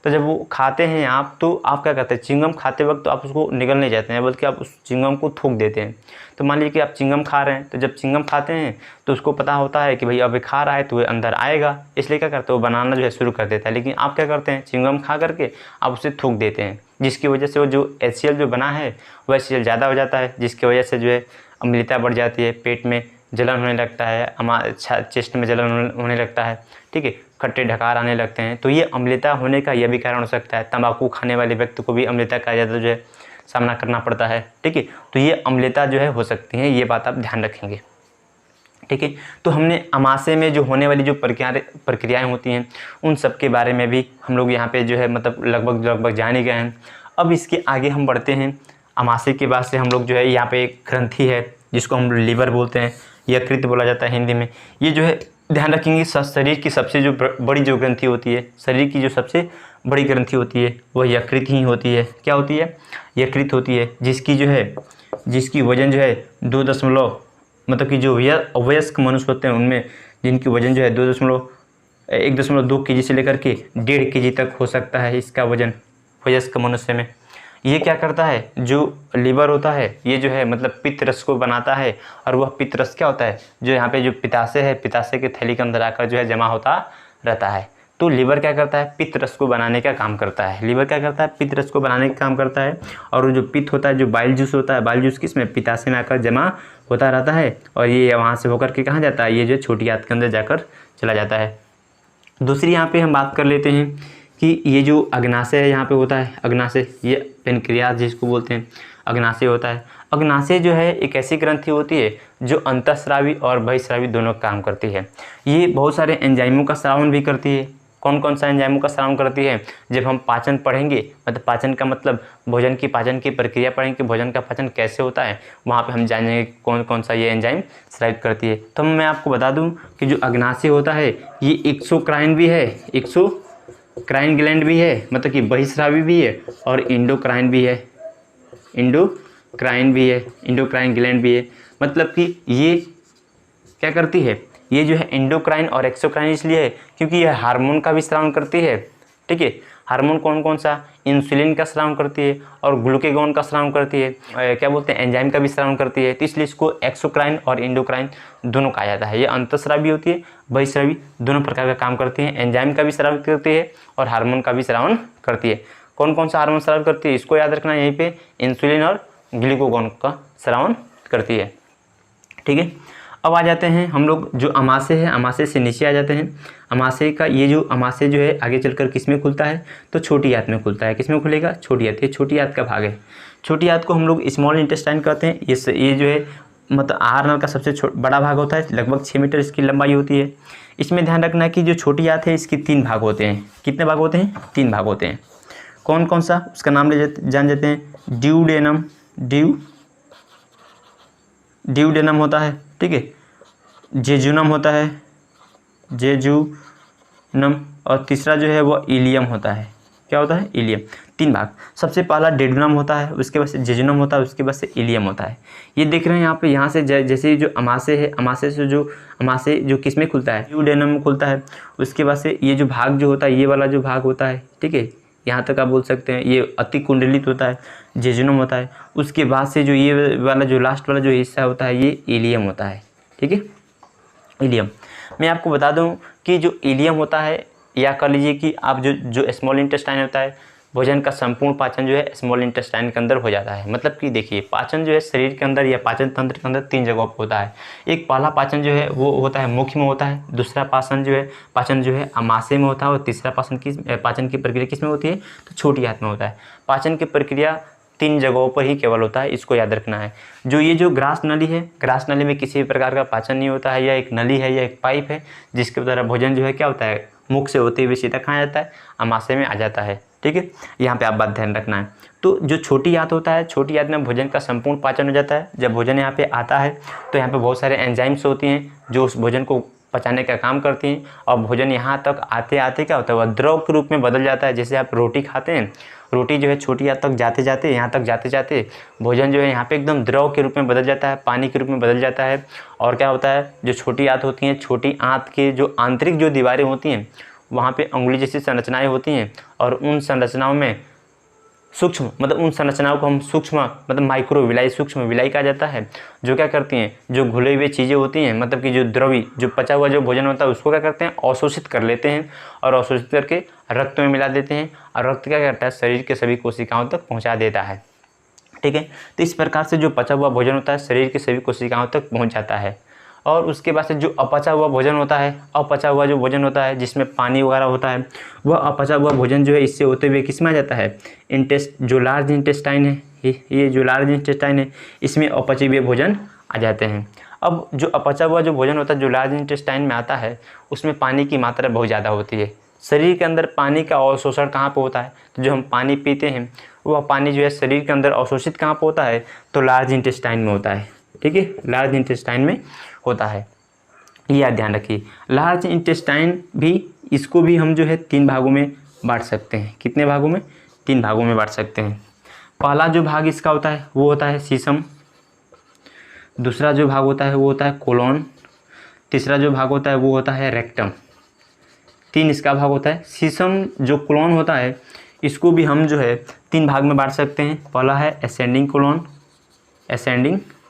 तो जब वो खाते हैं आप, तो आप क्या करते हैं, चिंगम खाते वक्त तो आप उसको निगल नहीं जाते हैं, बल्कि आप उस चिंगम को थूक देते हैं। तो मान लीजिए कि आप चिंगम खा रहे हैं, तो जब चिंगम खाते हैं तो उसको पता होता है कि भाई अब खा रहा है तो वो अंदर आएगा, इसलिए क्या करते हैं, वो बनाना जो है शुरू कर देता है। लेकिन आप क्या करते हैं, चिंगम खा करके आप उसे थूक देते हैं, जिसकी वजह से वो जो HCl जो बना है वो HCl ज़्यादा हो जाता है, जिसकी वजह से जो है अम्लता बढ़ जाती है, पेट में जलन होने लगता है, चेस्ट में जलन होने लगता है, ठीक है, खट्टे ढकार आने लगते हैं। तो ये अम्लता होने का यह भी कारण हो सकता है। तंबाकू खाने वाले व्यक्ति को भी अम्लता का ज़्यादा जो है सामना करना पड़ता है, ठीक है। तो ये अम्लता जो है हो सकती है, ये बात आप ध्यान रखेंगे, ठीक है। तो हमने अमाशय में जो होने वाली जो प्रक्रियाएँ होती हैं उन सब के बारे में भी हम लोग यहाँ पे जो है मतलब लगभग जान ही गए हैं। अब इसके आगे हम बढ़ते हैं। अमाशय के बाद से हम लोग जो है यहाँ पे एक ग्रंथि है जिसको हम लीवर बोलते हैं, यकृत बोला जाता है हिंदी में। ये जो है ध्यान रखेंगे, शरीर की सबसे जो बड़ी जो ग्रंथि होती है, शरीर की जो सबसे बड़ी ग्रंथि होती है वह यकृत ही होती है। क्या होती है, यकृत होती है, जिसकी वजन जो है 2 मतलब कि जो वयस्क मनुष्य होते हैं उनमें जिनकी वजन जो है 2.5 1.2 kg से लेकर के 1.5 kg तक हो सकता है इसका वजन वयस्क मनुष्य में। ये क्या करता है, जो लीवर होता है ये जो है मतलब पित्त रस को बनाता है, और वह पित्त रस क्या होता है, जो यहाँ पे जो पित्ताशय है, पित्ताशय के थैली के अंदर आकर जो है जमा होता रहता है। तो लीवर क्या करता है, पित्त रस को बनाने का काम करता है। लीवर क्या करता है, पित्त रस को बनाने का काम करता है। और वो जो पित्त होता है, जो बाइल जूस होता है, बाइल जूस किसमें, पित्ताशय में आकर जमा होता रहता है, और ये वहाँ से होकर के कहाँ जाता है, ये जो छोटी आंत के अंदर जाकर चला जाता है। दूसरी यहाँ पे हम बात कर लेते हैं कि ये जो अग्नाशय है यहाँ पे होता है, अग्नाशय, ये पेनक्रियास जिसको बोलते हैं, अग्नाशय होता है। अग्नाशय जो है एक ऐसी ग्रंथि होती है जो अंतःस्रावी और बहिःस्रावी दोनों काम करती है। ये बहुत सारे एंजाइमों का स्रावन भी करती है। कौन कौन सा एंजाइमों का स्रावन करती है, जब हम पाचन पढ़ेंगे, मतलब पाचन का मतलब भोजन की पाचन की प्रक्रिया पढ़ेंगे कि भोजन का पाचन कैसे होता है, वहाँ पे हम जानेंगे कौन कौन सा ये एंजाइम स्रावित करती है। तो मैं आपको बता दूं कि जो अग्नाशय होता है ये एक्सोक्राइन भी है, एक्सोक्राइन ग्लैंड भी है, मतलब कि बहिःस्रावी भी है, और इंडोक्राइन भी है, इंडोक्राइन ग्लैंड भी है। मतलब कि ये क्या करती है, ये जो है एंडोक्राइन और एक्सोक्राइन इसलिए है क्योंकि यह हार्मोन का भी स्रावन करती है। ठीक है, हार्मोन कौन कौन सा, इंसुलिन का स्रावन करती है और ग्लूकेगॉन का स्रावन करती है, क्या बोलते हैं, एंजाइम का भी स्रावन करती है। तो इसलिए इसको एक्सोक्राइन और इंडोक्राइन दोनों कहा जाता है। ये अंतःस्रावी होती है, बहिःस्रावी, दोनों प्रकार का काम करती है। एंजाइम का भी स्रावन करती है और हार्मोन का भी स्रावन करती है। कौन कौन सा हार्मोन स्रावन करती है, इसको याद रखना, यहीं पे इंसुलिन और ग्लूकेगॉन का स्रावन करती है। ठीक है, अब आ जाते हैं हम लोग जो अमाशय है, अमाशय से नीचे आ जाते हैं। अमाशय का ये जो अमाशय जो है आगे चलकर किस में खुलता है, तो छोटी आंत में खुलता है। किस में खुलेगा, छोटी आंत। ये छोटी आंत का भाग है। छोटी आंत को हम लोग स्मॉल इंटेस्टाइन कहते हैं। ये जो है मतलब आहार नल का सबसे बड़ा भाग होता है, लगभग 6 मीटर इसकी लंबाई होती है। इसमें ध्यान रखना है कि जो छोटी आंत है इसके 3 भाग होते हैं। कितने भाग होते हैं, 3 भाग होते हैं। कौन कौन सा, उसका नाम जान लेते हैं। ड्यूडेनम होता है, ठीक है, जेजुनम होता है, जेजुनम, और तीसरा जो है वो इलियम होता है। क्या होता है, इलियम। 3 भाग। सबसे पहला डेडुनम होता है, उसके बाद से जेजुनम होता है, उसके बाद से इलियम होता है। ये देख रहे हैं यहाँ पे, यहाँ से जैसे जो अमाशय है, अमाशय से जो अमाशय जो किस में खुलता है, ड्यूडेनम में खुलता है। उसके बाद से ये जो भाग जो होता है, ये वाला जो भाग होता है, ठीक है, यहाँ तक आप बोल सकते हैं, ये अति कुंडलित होता है, जेजुनम होता है। उसके बाद से जो ये वाला जो लास्ट वाला जो हिस्सा होता है ये इलियम होता है। ठीक है, इलियम। मैं आपको बता दूं कि जो इलियम होता है, या कह लीजिए कि आप जो स्मॉल इंटेस्टाइन होता है, भोजन का संपूर्ण पाचन जो है स्मॉल इंटेस्टाइन के अंदर हो जाता है। मतलब कि देखिए, पाचन जो है शरीर के अंदर या पाचन तंत्र के अंदर 3 जगहों पर होता है। एक पहला पाचन जो है वो होता है मुख्य में होता है, दूसरा पाचन जो है अमाशय में होता है, और तीसरा पाचन की प्रक्रिया किस में होती है, तो छोटी आंत में होता है। पाचन की प्रक्रिया 3 जगहों पर ही केवल होता है, इसको याद रखना है। जो ये जो ग्रास नली है, ग्रास नली में किसी भी प्रकार का पाचन नहीं होता है, या एक नली है या एक पाइप है जिसके द्वारा भोजन जो है क्या होता है, मुख से होते हुए सीधा कहाँ जाता है, अमाशय में आ जाता है। ठीक है, यहाँ पे आप बात ध्यान रखना है। तो जो छोटी आंत होता है, छोटी आंत में भोजन का संपूर्ण पाचन हो जाता है। जब भोजन यहाँ पे आता है तो यहाँ पे बहुत सारे एंजाइम्स होती हैं जो उस भोजन को पचाने का काम करती हैं, और भोजन यहाँ तक आते आते क्या होता है, वह द्रव के रूप में बदल जाता है। जैसे आप रोटी खाते हैं, रोटी जो है छोटी आंत तक जाते जाते, यहाँ तक जाते जाते भोजन जो है यहाँ पे एकदम द्रव के रूप में बदल जाता है, पानी के रूप में बदल जाता है। और क्या होता है, जो छोटी आंत होती हैं, छोटी आंत के जो आंतरिक जो दीवारें होती हैं वहाँ पे अंगुली जैसी संरचनाएं होती हैं, और उन संरचनाओं में सूक्ष्म, मतलब उन संरचनाओं को हम सूक्ष्म मतलब माइक्रोविलाई, सूक्ष्म विलाई कहा जाता है, जो क्या करती हैं, जो घुले हुए चीज़ें होती हैं, मतलब कि जो द्रवी जो पचा हुआ जो भोजन होता है उसको क्या करते हैं, अवशोषित कर लेते हैं, और अवशोषित करके रक्त में मिला देते हैं, और रक्त क्या करता है, शरीर के सभी कोशिकाओं तक पहुँचा देता है। ठीक है, तो इस प्रकार से जो पचा हुआ भोजन होता है शरीर के सभी कोशिकाओं तक पहुँच जाता है। और उसके बाद से जो अपचा हुआ भोजन होता है, अपचा हुआ जो भोजन होता है जिसमें पानी वगैरह होता है, वह अपचा हुआ भोजन जो है इससे होते हुए किस में आ जाता है, जो लार्ज इंटेस्टाइन है, ये जो लार्ज इंटेस्टाइन है इसमें अपचे हुए भोजन आ जाते हैं। अब जो अपचा हुआ जो भोजन होता है जो लार्ज इंटेस्टाइन में आता है उसमें पानी की मात्रा बहुत ज़्यादा होती है। शरीर के अंदर पानी का अवशोषण कहाँ पर होता है, तो जो हम पानी पीते हैं वह पानी जो है शरीर के अंदर अवशोषित कहाँ पर होता है, तो लार्ज इंटेस्टाइन में होता है। ठीक है, लार्ज इंटेस्टाइन में होता है, यह ध्यान रखिए। लार्ज इंटेस्टाइन भी, इसको भी हम जो है 3 भागों में बांट सकते हैं। कितने भागों में, 3 भागों में बांट सकते हैं। पहला जो भाग इसका होता है वो होता है सीसम, दूसरा जो भाग होता है वो होता है कोलोन, तीसरा जो भाग होता है वो होता है रेक्टम। 3 इसका भाग होता है। शीशम जो कोलन होता है इसको भी हम जो है 3 भाग में बांट सकते हैं। पहला है असेंडिंग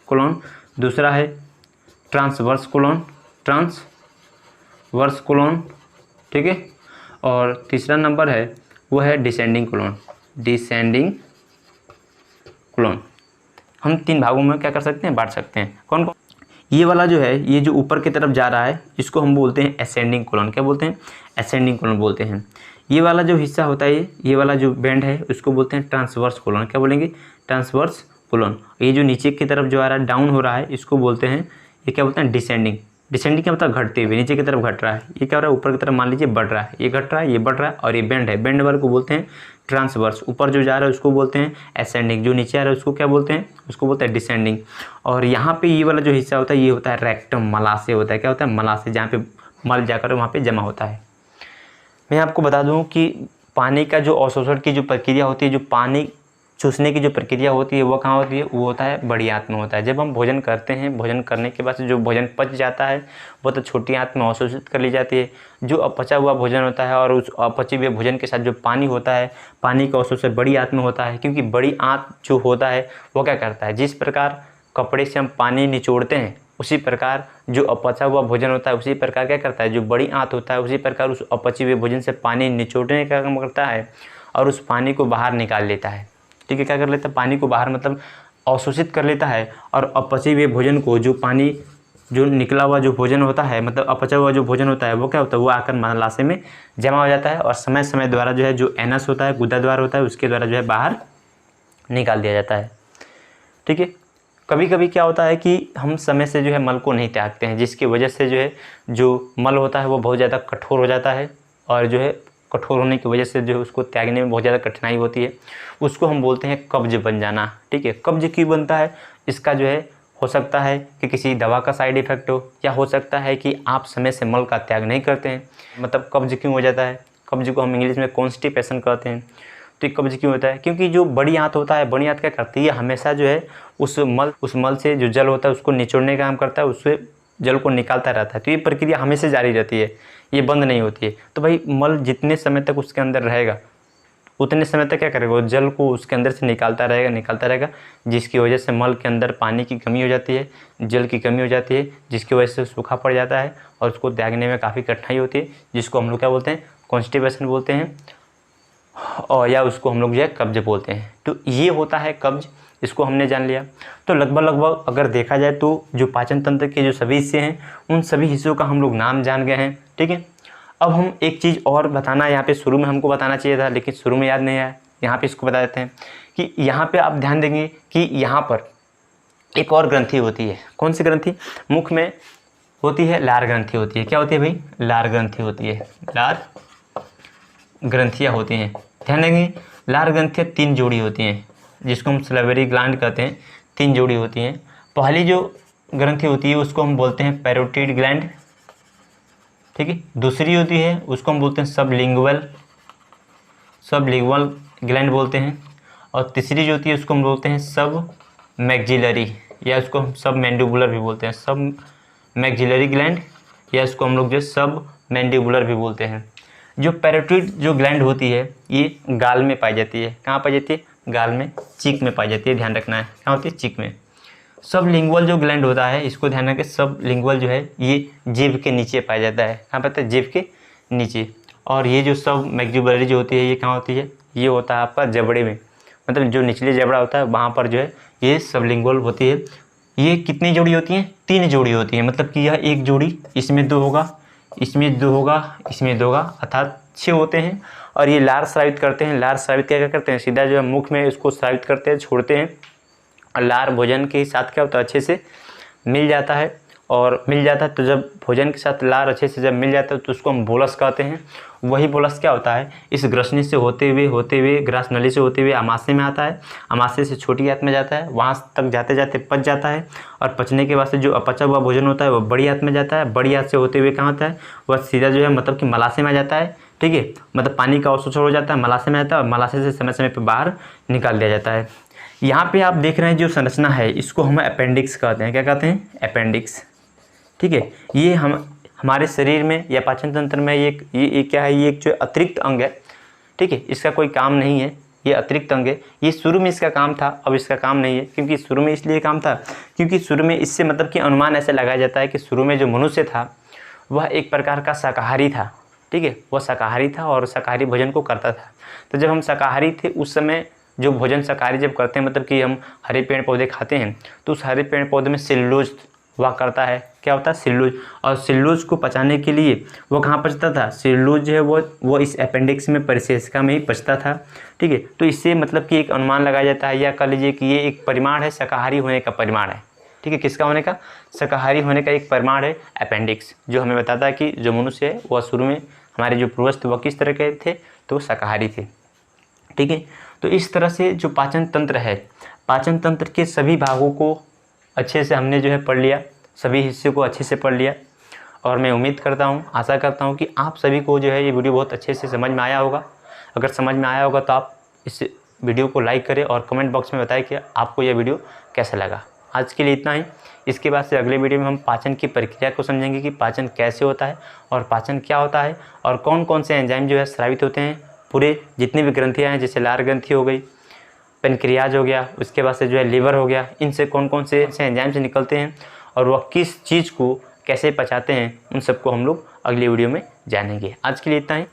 कोलन, दूसरा है ट्रांसवर्स कोलन, ठीक है, और तीसरा नंबर है वो है डिसेंडिंग कोलन। हम 3 भागों में क्या कर सकते हैं, बांट सकते हैं। कौन कौन? ये वाला जो है, ये जो ऊपर की तरफ जा रहा है इसको हम बोलते हैं असेंडिंग कोलन। क्या बोलते हैं? असेंडिंग कोलन बोलते हैं। ये वाला जो हिस्सा होता है, ये वाला जो बैंड है उसको बोलते हैं ट्रांसवर्स कोलन। क्या बोलेंगे? Transverse colon. ये जो नीचे की तरफ जो आ रहा है, डाउन हो रहा है, इसको बोलते हैं, ये क्या बोलते हैं? डिसेंडिंग का मतलब घटते हुए, नीचे की तरफ घट रहा है। ये क्या हो रहा है? ऊपर की तरफ मान लीजिए बढ़ रहा है, ये घट रहा है, ये बढ़ रहा है, और ये बैंड है, बैंड वाले को बोलते हैं ट्रांसवर्स। ऊपर जो जा रहा है उसको बोलते हैं असेंडिंग, जो नीचे आ रहा है उसको क्या बोलते हैं? उसको बोलते हैं डिसेंडिंग। और यहाँ पे ये वाला जो हिस्सा होता है ये होता है रेक्टम, मलाशय होता है। क्या होता है? मलाशय, जहाँ पे मल जाकर वहाँ पे जमा होता है। मैं आपको बता दूँ कि पानी का जो अवशोषण की जो प्रक्रिया होती है, जो पानी चूसने की जो प्रक्रिया होती है वो कहाँ होती है? वो होता है बड़ी आंत में होता है। जब हम भोजन करते हैं, भोजन करने के बाद से जो भोजन पच जाता है वो तो छोटी आंत में अवशोषित कर ली जाती है। जो अपचा हुआ भोजन होता है और उस अपचे हुए भोजन के साथ जो पानी होता है, पानी का अवशोषण बड़ी आंत में होता है। क्योंकि बड़ी आंत जो होता है वो क्या करता है? जिस प्रकार कपड़े से हम पानी निचोड़ते हैं उसी प्रकार जो अपचा हुआ भोजन होता है उसी प्रकार क्या करता है? जो बड़ी आंत होता है उसी प्रकार उस अपचे हुए भोजन से पानी निचोड़ने का काम करता है और उस पानी को बाहर निकाल लेता है। ठीक है, क्या कर लेता है? पानी को बाहर मतलब अवशोषित कर लेता है और अपचे हुए भोजन को, जो पानी जो निकला हुआ जो भोजन होता है, मतलब अपचा हुआ जो भोजन होता है वो क्या होता है? वो आकर मलाशय में जमा हो जाता है और समय समय द्वारा जो है, जो एनस होता है, गुदा द्वार होता है, उसके द्वारा जो है बाहर निकाल दिया जाता है। ठीक है, कभी कभी क्या होता है कि हम समय से जो है मल को नहीं त्यागते हैं, जिसकी वजह से जो है जो मल होता है वो बहुत ज़्यादा कठोर हो जाता है और जो है कठोर होने की वजह से जो है उसको त्यागने में बहुत ज़्यादा कठिनाई होती है। उसको हम बोलते हैं कब्ज बन जाना। ठीक है, कब्ज क्यों बनता है? इसका जो है हो सकता है कि किसी दवा का साइड इफ़ेक्ट हो, या हो सकता है कि आप समय से मल का त्याग नहीं करते हैं। मतलब कब्ज क्यों हो जाता है? कब्ज को हम इंग्लिश में कॉन्स्टिपेशन कहते हैं। तो ये कब्ज क्यों होता है? क्योंकि जो बड़ी आंत होता है, बड़ी आंत क्या करती है? हमेशा जो है उस मल से जो जल होता है उसको निचोड़ने का काम करता है, उससे जल को निकालता रहता है। तो ये प्रक्रिया हमेशा जारी रहती है, ये बंद नहीं होती है। तो भाई मल जितने समय तक उसके अंदर रहेगा उतने समय तक क्या करेगा? वो जल को उसके अंदर से निकालता रहेगा, जिसकी वजह से मल के अंदर पानी की कमी हो जाती है, जल की कमी हो जाती है, जिसकी वजह से सूखा पड़ जाता है और उसको त्यागने में काफ़ी कठिनाई होती है, जिसको हम लोग क्या बोलते हैं? कॉन्स्टिपेशन बोलते हैं, और या उसको हम लोग जो है कब्ज बोलते हैं। तो ये होता है कब्ज, इसको हमने जान लिया। तो लगभग अगर देखा जाए तो जो पाचन तंत्र के जो सभी हिस्से हैं उन सभी हिस्सों का हम लोग नाम जान गए हैं। ठीक है, अब हम एक चीज़ और बताना, यहाँ पे शुरू में हमको बताना चाहिए था लेकिन शुरू में याद नहीं आया, यहाँ पे इसको बता देते हैं कि यहाँ पे आप ध्यान देंगे कि यहाँ पर एक और ग्रंथि होती है। कौन सी ग्रंथि? मुख में होती है, लार ग्रंथि होती है। क्या होती है भाई? लार ग्रंथि होती है, लार ग्रंथियाँ होती हैं। ध्यान देंगे, लार ग्रंथियाँ 3 जोड़ी होती हैं, जिसको हम सलिवरी ग्लैंड कहते हैं। 3 जोड़ी होती हैं। पहली जो ग्रंथि होती है उसको हम बोलते हैं पैरोटिड ग्लैंड। ठीक है, दूसरी होती है उसको हम बोलते हैं सबलिंगुअल ग्लैंड बोलते हैं, और तीसरी जो होती है उसको हम बोलते हैं सब मैक्सिलरी, या उसको हम सब मैंडिबुलर भी बोलते हैं, सब मैक्सिलरी ग्लैंड, या इसको हम लोग जो सब मैंडिबुलर भी बोलते हैं। जो पैरोटिड जो ग्लैंड होती है ये गाल में पाई जाती है। कहाँ पाई जाती है? गाल में, चीक में पाई जाती है, ध्यान रखना है। कहाँ होती है? चीक में। सब लिंगुअल जो ग्लैंड होता है, इसको ध्यान रखें, सब लिंगुअल जो है ये जीभ के नीचे पाया जाता है। कहाँ पाता है? जीभ के नीचे। और ये जो सब मैक्सिलरी जो होती है ये कहाँ होती है? ये होता है आपका जबड़े में, मतलब जो निचले जबड़ा होता है वहाँ पर जो है ये सब लिंगुअल होती है। ये कितनी जोड़ी होती हैं? 3 जोड़ी होती है। मतलब कि यह एक जोड़ी, इसमें 2 होगा, इसमें 2 होगा, इसमें 2 होगा, अर्थात 6 होते हैं। और ये लार स्रावित करते हैं। लार स्रावित क्या करते हैं? सीधा जो है मुख में इसको स्रावित करते हैं, छोड़ते हैं, और लार भोजन के साथ क्या होता है? अच्छे से मिल जाता है, और मिल जाता है तो जब भोजन के साथ लार अच्छे से जब मिल जाता है तो उसको हम बोलस कहते हैं। वही बोलस क्या होता है? इस ग्रसनी से होते हुए ग्रास नली से होते हुए आमाशय में आता है, आमाशय से छोटी आंत में जाता है, वहाँ तक जाते जाते पच जाता है, और पचने के बाद से जो अपचा हुआ भोजन होता है वो बड़ी आंत में जाता है, बड़ी आंत से होते हुए कहाँ आता है? वह सीधा जो है मतलब कि मलाशय में आ जाता है। ठीक है, मतलब पानी का अवशोषण हो जाता है, मलाशय में आता है, और मलाशय से समय समय पर बाहर निकाल दिया जाता है। यहाँ पे आप देख रहे हैं जो संरचना है इसको हम अपेंडिक्स कहते हैं। क्या कहते हैं? अपेंडिक्स। ठीक है, ये हम हमारे शरीर में या पाचन तंत्र में ये क्या है, ये एक जो अतिरिक्त अंग है, ठीक है, इसका कोई काम नहीं है, ये अतिरिक्त अंग है। ये शुरू में इसका काम था, अब इसका काम नहीं है। क्योंकि शुरू में इसलिए काम था क्योंकि शुरू में इससे मतलब कि अनुमान ऐसे लगाया जाता है कि शुरू में जो मनुष्य था वह एक प्रकार का शाकाहारी था, ठीक है, वह शाकाहारी था और शाकाहारी भोजन को करता था। तो जब हम शाकाहारी थे उस समय जो भोजन शाकाहारी जब करते हैं, मतलब कि हम हरे पेड़ पौधे खाते हैं, तो उस हरे पेड़ पौधे में सेल्यूलोज हुआ करता है। क्या होता है? सेल्यूलोज। और सेल्यूलोज को पचाने के लिए वो कहाँ पचता था? सेल्यूलोज जो है वो इस अपेंडिक्स में, परिशेषिका में ही पचता था, ठीक है। तो इससे मतलब कि एक अनुमान लगाया जाता है, या कह लीजिए कि ये एक परिमाण है, शाकाहारी होने का परिमाण है, ठीक है। किसका होने का? शाकाहारी होने का एक परिमाण है अपेंडिक्स, जो हमें बताता है कि जो मनुष्य है वह शुरू में हमारे जो पूर्वज थे वह किस तरह के थे, तो शाकाहारी थे, ठीक है। तो इस तरह से जो पाचन तंत्र है, पाचन तंत्र के सभी भागों को अच्छे से हमने जो है पढ़ लिया, सभी हिस्से को अच्छे से पढ़ लिया। और मैं उम्मीद करता हूँ, आशा करता हूँ कि आप सभी को जो है ये वीडियो बहुत अच्छे से समझ में आया होगा। अगर समझ में आया होगा तो आप इस वीडियो को लाइक करें और कमेंट बॉक्स में बताएं कि आपको यह वीडियो कैसा लगा। आज के लिए इतना ही। इसके बाद से अगले वीडियो में हम पाचन की प्रक्रिया को समझेंगे कि पाचन कैसे होता है और पाचन क्या होता है और कौन कौन से एंजाइम जो है स्रावित होते हैं पूरे जितनी भी ग्रंथियाँ हैं, जैसे लार ग्रंथि हो गई, पेनक्रियाज हो गया, उसके बाद से जो है लीवर हो गया, इनसे कौन कौन से एंजाइम से निकलते हैं और वह किस चीज़ को कैसे पचाते हैं, उन सबको हम लोग अगली वीडियो में जानेंगे। आज के लिए इतना ही।